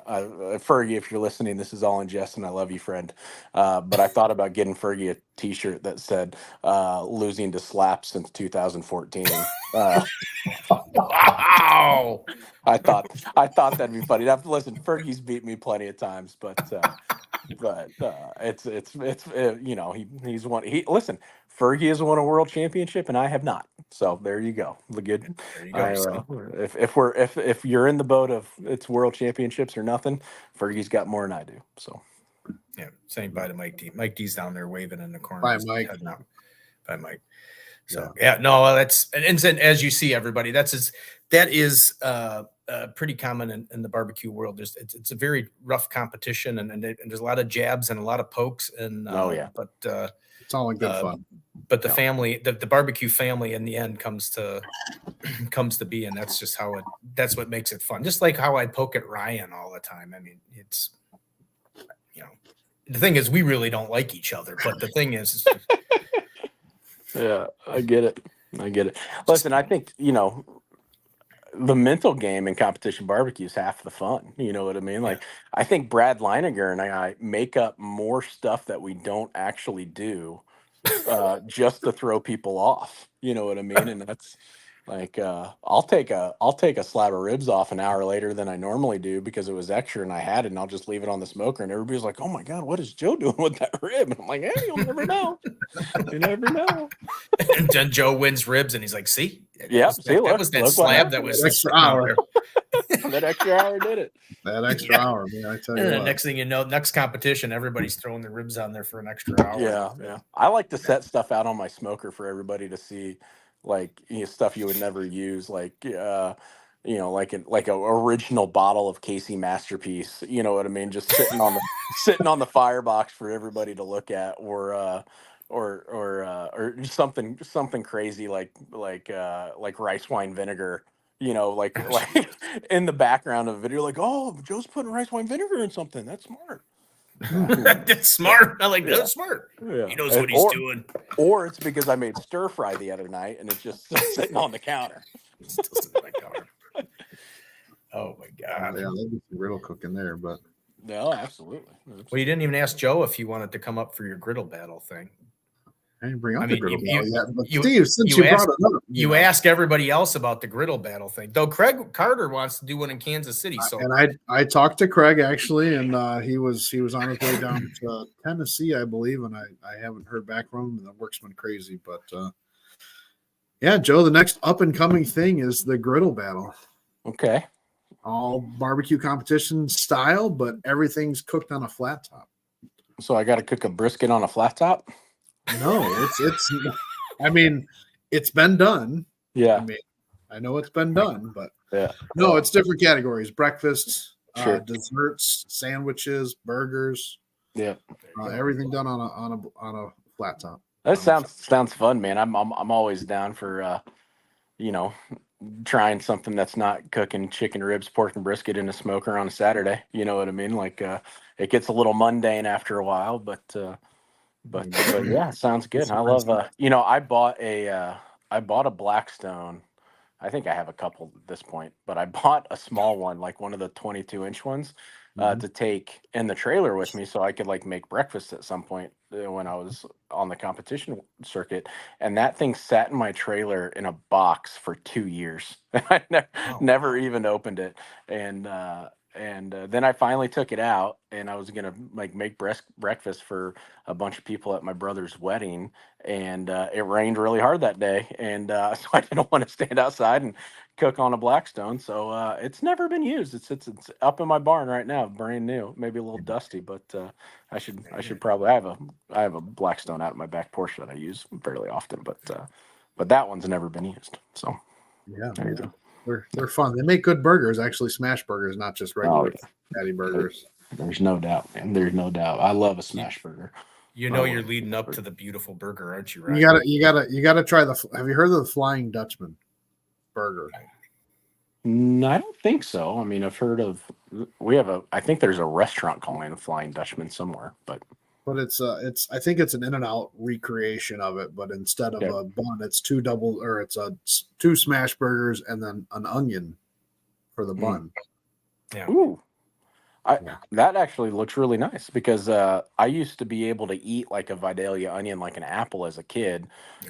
Fergie, if you're listening, this is all in jest, and I love you, friend. But I thought about getting Fergie a T-shirt that said "Losing to Slap since 2014." Wow! I thought that'd be funny. Listen, Fergie's beat me plenty of times, but he's won. Listen, Fergie has won a world championship, and I have not. So there you go. Good. There you go. If you're in the boat of it's world championships or nothing, Fergie's got more than I do. So yeah, saying bye to Mike D. Mike D's down there waving in the corner. Bye, Mike. Bye, Mike. So that's and as you see, everybody, that is pretty common in the barbecue world. It's a very rough competition, and there's a lot of jabs and a lot of pokes, and but it's all in good fun. But the family, the barbecue family, in the end comes to be, and that's just that's what makes it fun. Just like how I poke at Ryan all the time. I mean, it's the thing is, we really don't like each other, but the thing is. Yeah, I get it. Listen, I think, the mental game in competition barbecue is half the fun. You know what I mean? Like, I think Brad Leiniger and I make up more stuff that we don't actually do just to throw people off. You know what I mean? And that's like, I'll take a slab of ribs off an hour later than I normally do because it was extra and I had it, and I'll just leave it on the smoker, and everybody's like, "Oh my God, what is Joe doing with that rib?" And I'm like, "Hey, you'll never know. You never know." And then Joe wins ribs, and he's like, "See, that was that slab that was extra hour. That extra hour did it. That extra hour, man. I tell you what. Next thing you know, next competition, everybody's throwing the ribs on there for an extra hour. Yeah. I like to set stuff out on my smoker for everybody to see. Like stuff you would never use, like like a original bottle of Casey Masterpiece. You know what I mean? Just sitting on the firebox for everybody to look at, or something crazy like rice wine vinegar. Like in the background of a video, like, "Oh, Joe's putting rice wine vinegar in something. That's smart." That's smart. I like that's smart. Yeah. He knows what he's doing. Or it's because I made stir fry the other night and it's just sitting on the counter. Still sitting on the counter. Oh my God. Yeah, there'd be some griddle cooking there, but no, absolutely. Well, you didn't even ask Joe if he wanted to come up for your griddle battle thing. I didn't bring up the griddle battle yet. But Steve, since you brought it up, you ask everybody else about the griddle battle thing. Though Craig Carter wants to do one in Kansas City. So and I talked to Craig actually, and he was on his way down to Tennessee, I believe, and I haven't heard back from him. And the work's been crazy, but yeah, Joe, the next up and coming thing is the griddle battle. Okay. All barbecue competition style, but everything's cooked on a flat top. So I got to cook a brisket on a flat top? No, it's I mean, it's been done. Yeah. I mean, I know it's been done, but Yeah. no, it's different categories: breakfast, Sure. desserts, sandwiches, burgers. Yeah. Everything done on a flat top. That sounds fun, man. I'm always down for trying something that's not cooking chicken ribs, pork and brisket in a smoker on a Saturday. You know what I mean? Like it gets a little mundane after a while, but yeah, sounds good. I love I bought a Blackstone. I think I have a couple at this point, but I bought a small one, like one of the 22-inch ones, to take in the trailer with me so I could like make breakfast at some point when I was on the competition circuit. And that thing sat in my trailer in a box for 2 years. I never even opened it. And then I finally took it out, and I was gonna like make breakfast for a bunch of people at my brother's wedding, and it rained really hard that day, and so I didn't want to stand outside and cook on a Blackstone. So it's never been used. It's up in my barn right now, brand new, maybe a little dusty, but I should probably I have a Blackstone out in my back porch that I use fairly often, but that one's never been used. So yeah, they're fun. They make good burgers, actually, smash burgers, not just regular patty burgers. There's no doubt, man. There's no doubt. I love a smash burger. You're leading up to the beautiful burger, aren't you? Right? You gotta try have you heard of the Flying Dutchman burger? I don't think so. I mean, I've heard of. I think there's a restaurant calling it a Flying Dutchman somewhere, but it's I think it's an In-N-Out recreation of it, but instead of a bun, it's two smash burgers and then an onion for the bun. Yeah. Ooh. That actually looks really nice because I used to be able to eat like a Vidalia onion like an apple as a kid,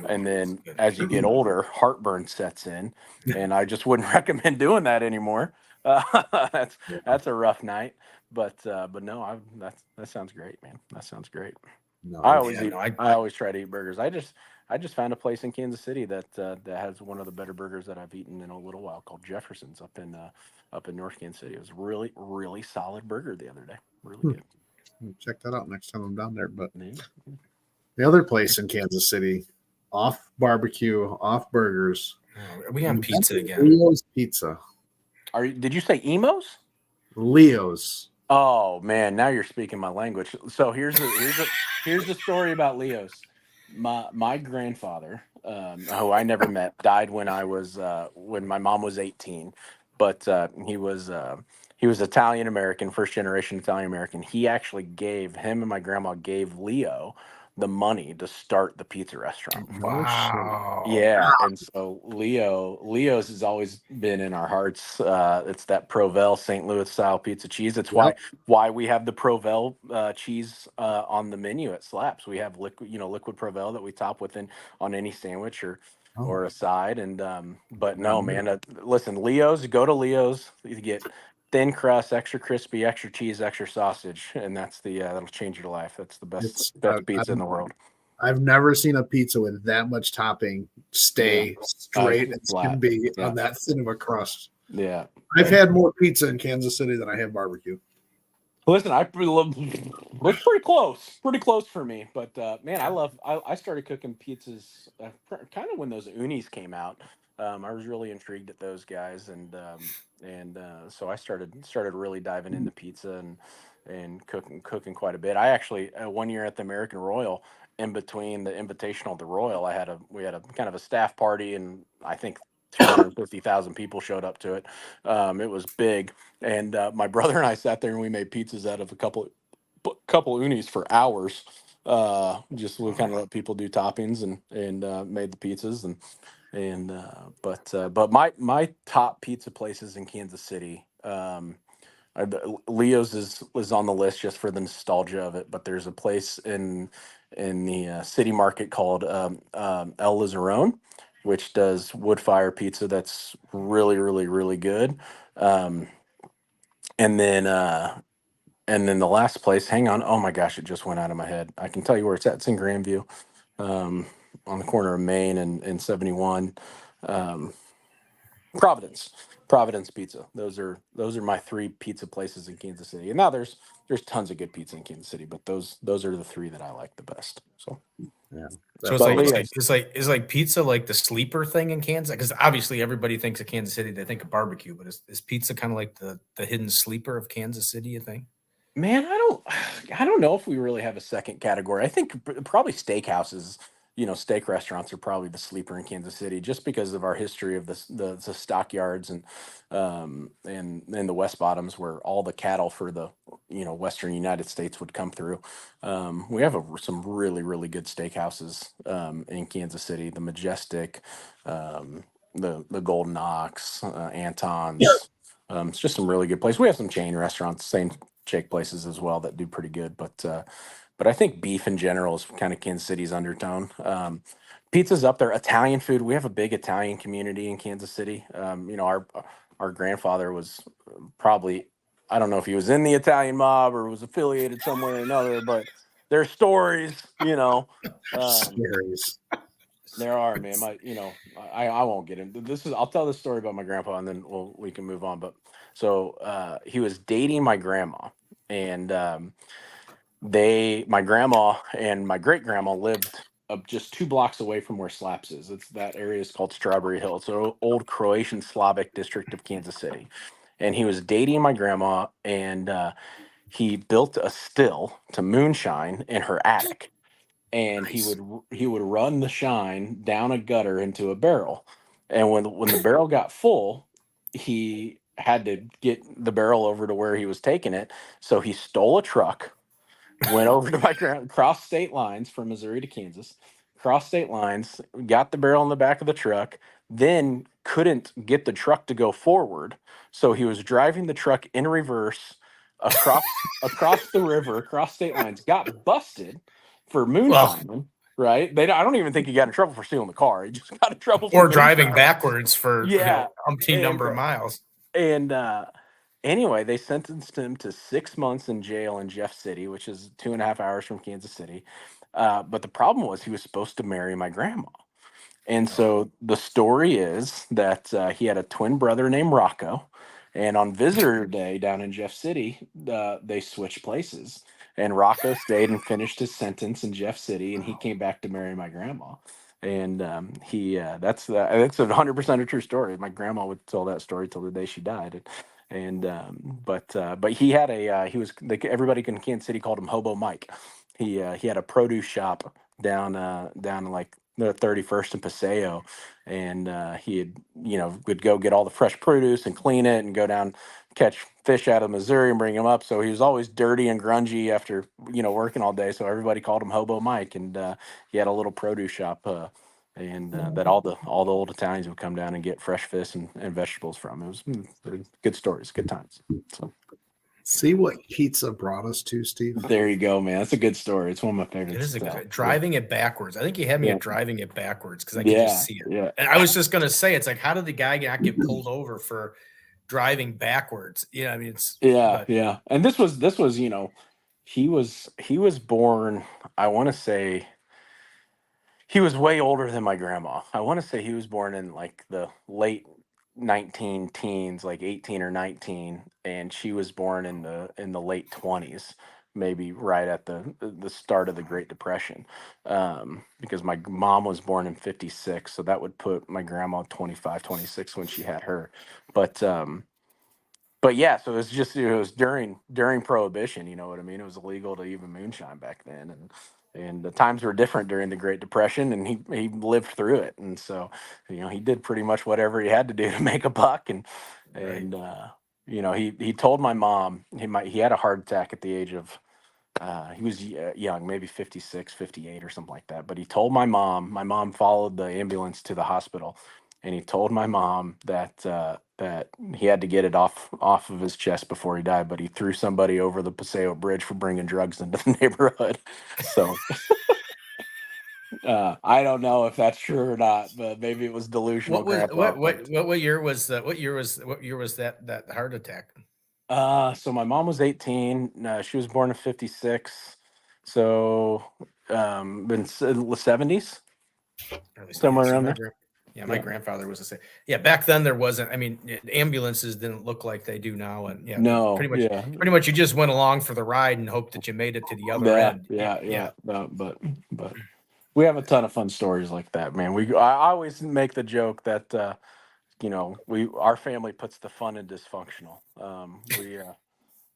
and then as you get older, heartburn sets in, and I just wouldn't recommend doing that anymore. That's a rough night, but no, that sounds great, man. That sounds great. No, I always try to eat burgers. I just found a place in Kansas City that has one of the better burgers that I've eaten in a little while called Jefferson's up in North Kansas City. It was really, really solid burger the other day. Really good. Check that out next time I'm down there. But the other place in Kansas City, off barbecue, off burgers. Are we on pizza again? Leo's Pizza. Did you say Emo's? Leo's. Oh man, now you're speaking my language. So here's the story about Leo's. My grandfather, who I never met, died when my mom was 18. But he was Italian American, first generation Italian American. He actually him and my grandma gave Leo the money to start the pizza restaurant. Wow. Yeah, and so Leo's has always been in our hearts. It's that Provel St. Louis style pizza cheese. It's why we have the Provel cheese on the menu at Slaps. We have liquid Provel that we top on any sandwich or a side. And but no, man, listen, go to Leo's. You get thin crust, extra crispy, extra cheese, extra sausage, and that's that'll change your life. That's the best pizza in the world. I've never seen a pizza with that much topping stay straight as can be on that thin of a crust. Yeah, I've had more pizza in Kansas City than I have barbecue. Listen, it's pretty close for me. But man, I started cooking pizzas kind of when those unis came out. I was really intrigued at those guys, and so I started really diving into pizza and cooking quite a bit. I actually 1 year at the American Royal, in between the Invitational at the Royal, we had a kind of a staff party, and I think 250,000 people showed up to it. It was big, and my brother and I sat there and we made pizzas out of a couple unis for hours. Just we kind of let people do toppings and made the pizzas but my top pizza places in Kansas City. Leo's is on the list just for the nostalgia of it, but there's a place in the city market called El Lazarone, which does wood fire pizza that's really, really, really good. And then the last place, hang on, oh my gosh, it just went out of my head. I can tell you where it's at. It's in Grandview, on the corner of Main and 71. Providence Pizza. Those are my 3 pizza places in Kansas City. And now there's tons of good pizza in Kansas City, but those are the 3 that I like the best. So Yeah. So it's like pizza like the sleeper thing in Kansas, because obviously everybody thinks of Kansas City, they think of barbecue, but is pizza kind of like the hidden sleeper of Kansas City, you think? Man, I don't know if we really have a second category. I think probably steakhouses, steak restaurants are probably the sleeper in Kansas City, just because of our history of the stockyards and the West Bottoms, where all the cattle for the Western United States would come through. We have some really, really good steakhouses in Kansas City. The Majestic, the Golden Ox, Anton's. It's just some really good places. We have some chain restaurants, same shake places as well, that do pretty good. But I think beef in general is kind of Kansas City's undertone. Pizza's up there. Italian food. We have a big Italian community in Kansas City. Our grandfather was probably, I don't know if he was in the Italian mob or was affiliated somewhere or another, but there's stories, Stories. There are, man. I won't get into this. I'll tell this story about my grandpa, and then we can move on. But so he was dating my grandma, and my grandma and my great grandma lived just 2 blocks away from where Slaps is. That area is called Strawberry Hill. It's an old Croatian Slavic district of Kansas City, and he was dating my grandma, and he built a still to moonshine in her attic. And Nice. he would run the shine down a gutter into a barrel, and when the barrel got full, he had to get the barrel over to where he was taking it. So he stole a truck, went over to my ground, crossed state lines from Missouri to Kansas, crossed state lines, got the barrel in the back of the truck, then couldn't get the truck to go forward, so he was driving the truck in reverse across the river, across state lines, got busted for moonshining, right? I don't even think he got in trouble for stealing the car. He just got in trouble for driving backwards for umpteen number of miles. And anyway, they sentenced him to 6 months in jail in Jeff City, which is 2.5 hours from Kansas City. But the problem was he was supposed to marry my grandma. And so the story is that he had a twin brother named Rocco. And on visitor day down in Jeff City, they switched places. And Rocco stayed and finished his sentence in Jeff City, and he came back to marry my grandma. And that's 100% a true story. My grandma would tell that story till the day she died. But he had everybody in Kansas City called him Hobo Mike. He had a produce shop down like the 31st and Paseo, and he would go get all the fresh produce and clean it and go down, catch fish out of Missouri and bring them up. So he was always dirty and grungy after working all day. So everybody called him Hobo Mike, and he had a little produce shop, that all the old Italians would come down and get fresh fish and vegetables from. It was good stories, good times. So. See what pizza brought us to, Steve? There you go, man. That's a good story. It's one of my favorites. It is driving it backwards. I think you had me at driving it backwards because I could just see it. Yeah. And I was just gonna say, it's like, how did the guy not get pulled over for driving backwards? Yeah, I mean, it's yeah. And this was he was born. I want to say he was way older than my grandma. I want to say he was born in like the late 19 teens, like 18 or 19, and she was born in the late 20s, maybe right at the start of the Great Depression, because my mom was born in 56, so that would put my grandma 25, 26 when she had her. But yeah, so it was during Prohibition, you know what I mean? It was illegal to even moonshine back then, and the times were different during the Great Depression, and he lived through it. And so, he did pretty much whatever he had to do to make a buck. And he told my mom he had a heart attack at the age of, he was young, maybe 56, 58 or something like that. But he told my mom followed the ambulance to the hospital, and he told my mom that he had to get it off of his chest before he died, but he threw somebody over the Paseo Bridge for bringing drugs into the neighborhood. So I don't know if that's true or not, but maybe it was delusional. What year was that heart attack? So my mom was 18. She was born in 56. So been the 70s, somewhere around there. Yeah, my grandfather was the same. Yeah, back then there wasn't. I mean, ambulances didn't look like they do now, and No, pretty much you just went along for the ride and hoped that you made it to the other end. Yeah. But we have a ton of fun stories like that, man. I always make the joke that our family puts the fun in dysfunctional.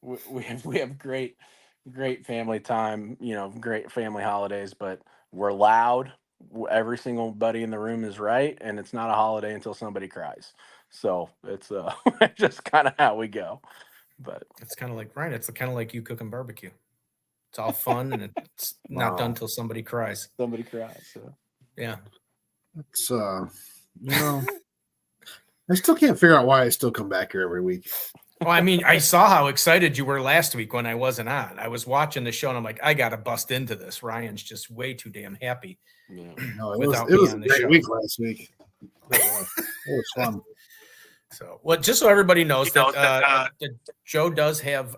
We have great family time, great family holidays, but we're loud. Every single buddy in the room is right, and it's not a holiday until somebody cries. So it's just kind of how we go. But it's kind of like Ryan. It's kind of like you cooking barbecue. It's all fun, and it's not done until somebody cries. Somebody cries. So. Yeah, it's I still can't figure out why I still come back here every week. Well, I mean, I saw how excited you were last week when I wasn't on. I was watching the show, and I'm like, I got to bust into this. Ryan's just way too damn happy. Yeah. No, it was a great week last week. It was fun. So, well, just so everybody knows that Joe does have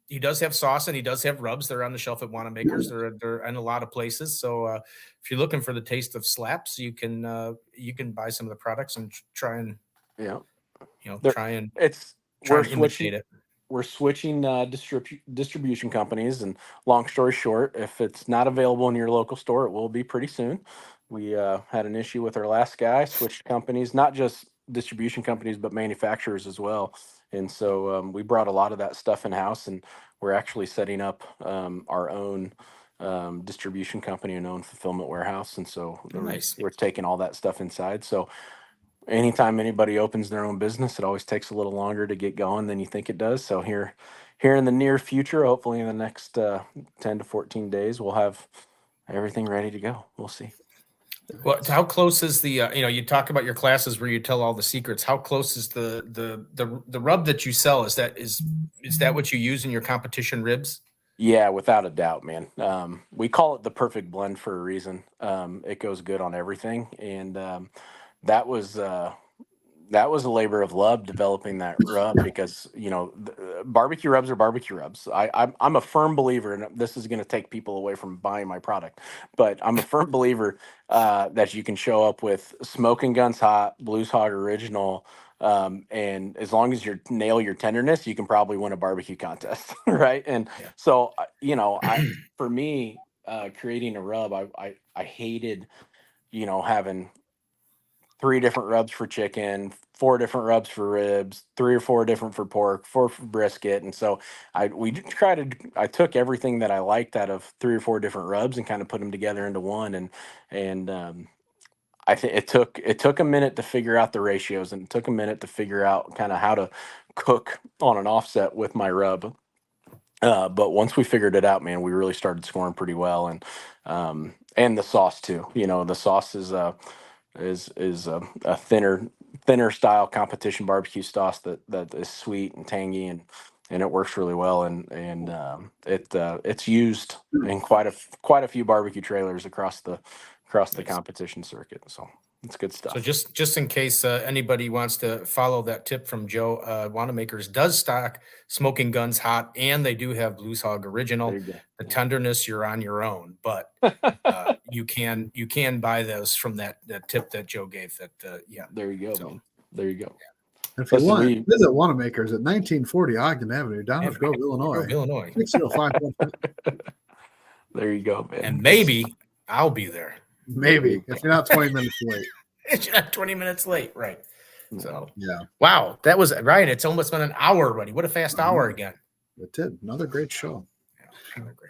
he does have sauce and he does have rubs. They're on the shelf at Wanamaker's. They're in a lot of places. So, if you're looking for the taste of slaps, you can buy some of the products and try and We're switching distribution companies, and long story short, if it's not available in your local store, it will be pretty soon. We had an issue with our last guy, switched companies, not just distribution companies, but manufacturers as well. And so we brought a lot of that stuff in house, and we're actually setting up our own distribution company and own fulfillment warehouse. And so we're taking all that stuff inside. So anytime anybody opens their own business, it always takes a little longer to get going than you think it does. So here in the near future, hopefully in the next 10 to 14 days, we'll have everything ready to go. We'll see. Well, how close is the you talk about your classes where you tell all the secrets? How close is the rub that you sell? Is that what you use in your competition ribs? Yeah, without a doubt, man. We call it the perfect blend for a reason. It goes good on everything, and that was a labor of love developing that rub, because barbecue rubs are barbecue rubs. I'm a firm believer, and this is going to take people away from buying my product, but I'm a firm believer that you can show up with Smoking Guns Hot, Blues Hog Original, and as long as you nail your tenderness, you can probably win a barbecue contest, right? And so for me, creating a rub, I hated having 3 different rubs for chicken, 4 different rubs for ribs, 3 or 4 different for pork, 4 for brisket. And so I took everything that I liked out of 3 or 4 different rubs and kind of put them together into one. And I think it took a minute to figure out the ratios, and it took a minute to figure out kind of how to cook on an offset with my rub. But once we figured it out, man, we really started scoring pretty well. And the sauce too, the sauce is a thinner style competition barbecue sauce that is sweet and tangy, and it works really well. And it's used in quite a few barbecue trailers across the competition circuit. So it's good stuff. So just in case anybody wants to follow that tip from Joe, Wanamaker's does stock Smoking Guns Hot, and they do have Blues Hog Original. The tenderness, you're on your own, but you can buy those from that tip that Joe gave. There you go. So, there you go. If you want, visit Wanamaker's at 1940 Ogden Avenue, Downers Grove, Illinois. 605. There you go, man. And maybe I'll be there. Maybe if you're not 20 minutes late. If you're not 20 minutes late, right? So yeah. Wow, that was right. It's almost been an hour already. What a fast hour again. It did. Another great show.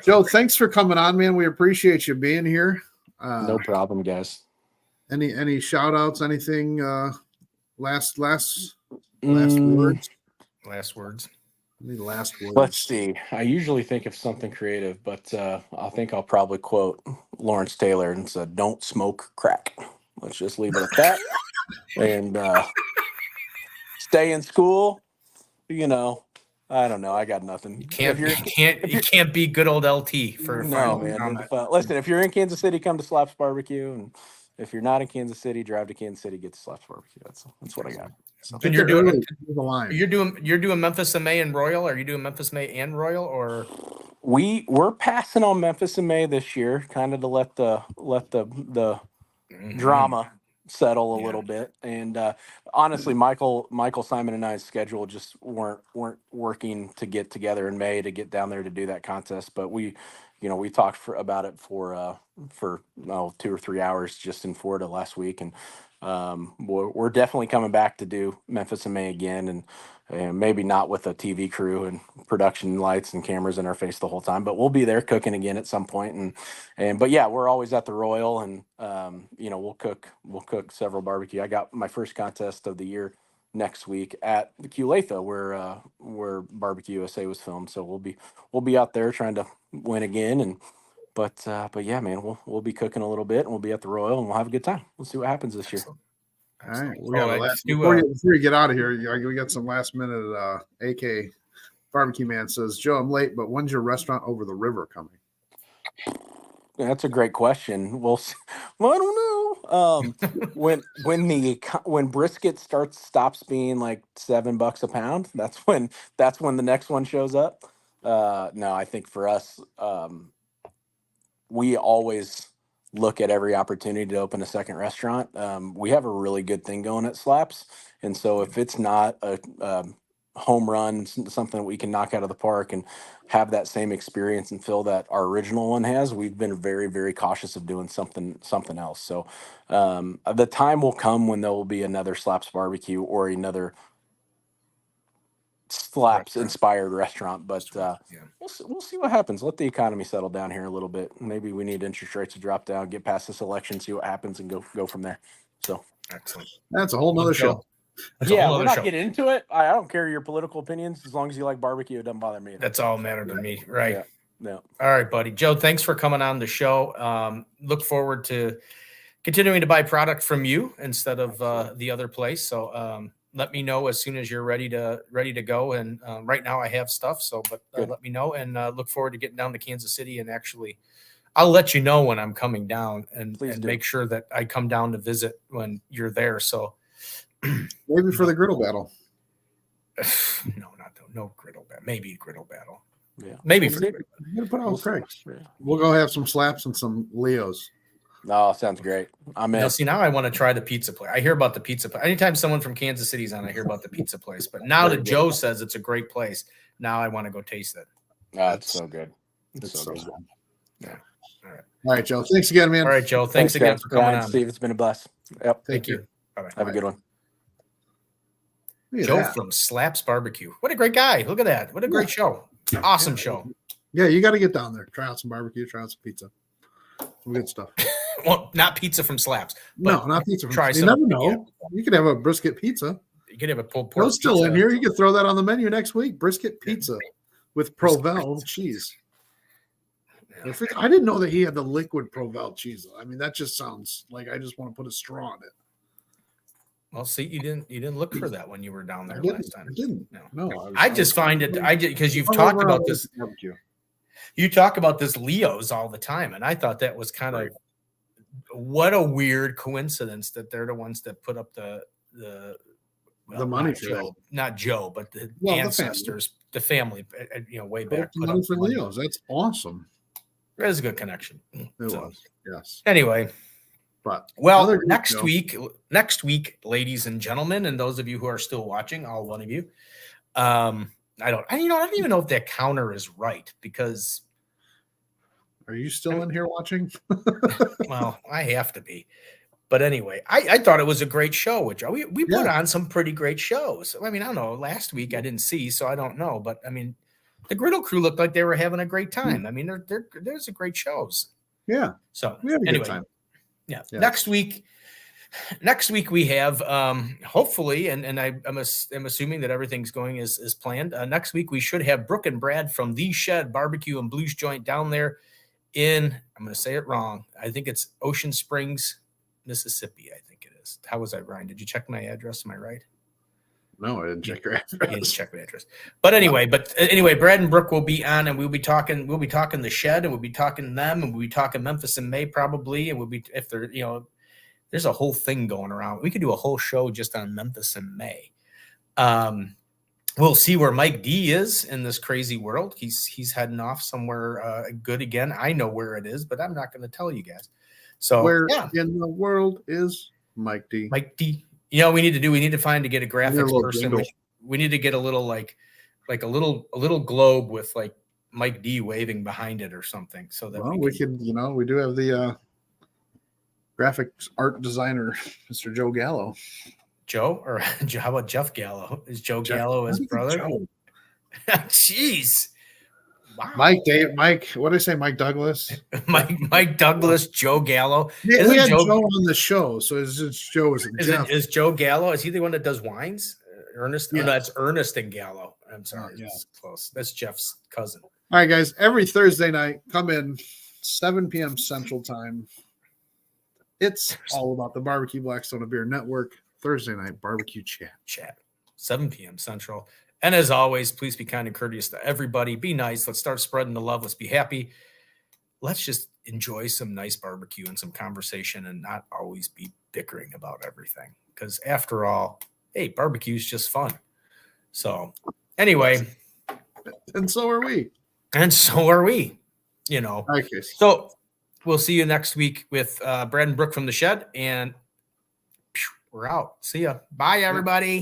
Joe, thanks for coming on, man. We appreciate you being here. No problem, guys. Any shout outs, anything last words? Last words. Last words. Let's see. I usually think of something creative, but I think I'll probably quote Lawrence Taylor and said, "Don't smoke crack." Let's just leave it at that. And stay in school. I don't know. I got nothing. You can't be good old LT for no, man. Listen, if you're in Kansas City, come to Slaps Barbecue, and if you're not in Kansas City, drive to Kansas City, get to Slaps Barbecue. That's what I got. So. And you're doing Memphis in May and Royal. Are you doing Memphis May and Royal, or we're passing on Memphis in May this year, kind of to let the drama settle a little bit. And honestly, Michael, Simon, and I's schedule just weren't working to get together in May to get down there to do that contest. But we talked about it for 2 or 3 hours just in Florida last week, and we're definitely coming back to do Memphis in May again, and maybe not with a TV crew and production lights and cameras in our face the whole time, but we'll be there cooking again at some point. But yeah, we're always at the Royal, and we'll cook several barbecue. I got my first contest of the year next week at the Culatha where Barbecue USA was filmed. So we'll be out there trying to win again. But yeah, man, we'll be cooking a little bit, and we'll be at the Royal, and we'll have a good time. We'll see what happens this year. All right, we got before you get out of here, we got some last minute. AK Barbecue Man says, Joe, I'm late, but when's your restaurant over the river coming? That's a great question. Well, I don't know. When brisket stops being like $7 a pound, that's when the next one shows up. No, I think for us, we always look at every opportunity to open a second restaurant. We have a really good thing going at Slaps, and so if it's not a home run, something that we can knock out of the park and have that same experience and feel that our original one has, we've been very, very cautious of doing something else. So the time will come when there will be another Slaps barbecue or another Slaps inspired restaurant, but we'll see what happens. Let the economy settle down here a little bit. Maybe we need interest rates to drop down, get past this election, see what happens, and go from there. So excellent. That's a whole nother show. We're not getting into it. I don't care your political opinions as long as you like barbecue. It doesn't bother me. That's all matter to me, right? Yeah. All right, buddy. Joe, thanks for coming on the show. Look forward to continuing to buy product from you instead of the other place. So let me know as soon as you're ready to go. And right now I have stuff. So, but let me know, and look forward to getting down to Kansas City. And actually, I'll let you know when I'm coming down, and make sure that I come down to visit when you're there. So maybe for the griddle battle. No griddle battle. Maybe griddle battle. Yeah. Maybe for the griddle. We'll go have some Slaps and some Leos. Oh, sounds great. I'm in. See, now I want to try the pizza place. I hear about the pizza place. Anytime someone from Kansas City's on, I hear about the pizza place. But now that Joe says it's a great place, now I want to go taste it. It's so good. It's so good. Yeah. All right, Joe. Thanks again, man. All right, Joe. Thanks again for coming on. Steve, it's been a blast. Yep. Thank you. Bye-bye. Have a good one. Joe from Slaps Barbecue. What a great guy. Look at that. What a great show. Awesome show. Yeah, you got to get down there. Try out some barbecue. Try out some pizza. Some good stuff. Well, not pizza from Slaps. No, not pizza from Slaps. You never know. Yeah. You could have a brisket pizza. You could have a pulled pork. Joe's still in here. You could throw that on the menu next week. Brisket pizza with Provel cheese. Yeah. I didn't know that he had the liquid Provel cheese. I mean, that just sounds like I just want to put a straw in it. Well, see, you didn't look for that when you were down there last time. I didn't. No. I just find it. Because you've talked about this. You talk about this Leo's all the time, and I thought that was kind of what a weird coincidence that they're the ones that put up the money for Joe, not Joe, but the ancestors, the family, way back. Put money for Leo's. That's awesome. It was a good connection. It was, yes. Anyway. But next week, ladies and gentlemen, and those of you who are still watching, all one of you, I don't even know if that counter is right, because. Are you still in here watching? Well, I have to be, but anyway, I thought it was a great show with Joe. We put on some pretty great shows. I mean, I don't know. Last week I didn't see, so I don't know. But I mean, the Griddle Crew looked like they were having a great time. I mean, there's a great shows. Yeah. So we had a good time. Yeah. Next week we have hopefully, and I'm assuming that everything's going as planned. Next week we should have Brooke and Brad from The Shed Barbecue and Blues Joint down there in, I'm going to say it wrong, I think it's Ocean Springs, Mississippi. I think it is. How was I, Ryan? Did you check my address? Am I right? No, I didn't check your address. I didn't check my address. But anyway, Brad and Brooke will be on, and we'll be talking The Shed, and we'll be talking them, and we'll be talking Memphis in May probably, and we'll be, if they're, there's a whole thing going around. We could do a whole show just on Memphis in May. We'll see where Mike D is in this crazy world. He's heading off somewhere good again. I know where it is, but I'm not going to tell you guys. So where in the world is Mike D. Mike D. You know, we need to get a graphics person. We need to get a little like a little globe with like Mike D waving behind it or something, so that we can, we do have the graphics art designer, Mr. Joe Gallo. Joe, or how about Jeff Gallo? Is Joe Gallo his brother? Jeez. Wow. Mike, what did I say? Mike Douglas? Mike Douglas, Joe Gallo. We had Joe on the show, so it's Joe. Is Joe Gallo? Is he the one that does wines? Ernest? Yes. Oh, no, that's Ernest and Gallo. I'm sorry. Yeah. That's close. That's Jeff's cousin. All right, guys. Every Thursday night, come in 7 p.m. Central Time. It's all about the Barbecue Blackstone Beer Network. Thursday night barbecue chat. 7 p.m. Central. And as always, please be kind and courteous to everybody. Be nice. Let's start spreading the love. Let's be happy. Let's just enjoy some nice barbecue and some conversation and not always be bickering about everything. Because after all, hey, barbecue is just fun. So anyway. And so are we. Okay. So we'll see you next week with Brad and Brooke from the Shed. And we're out. See ya. Bye, everybody.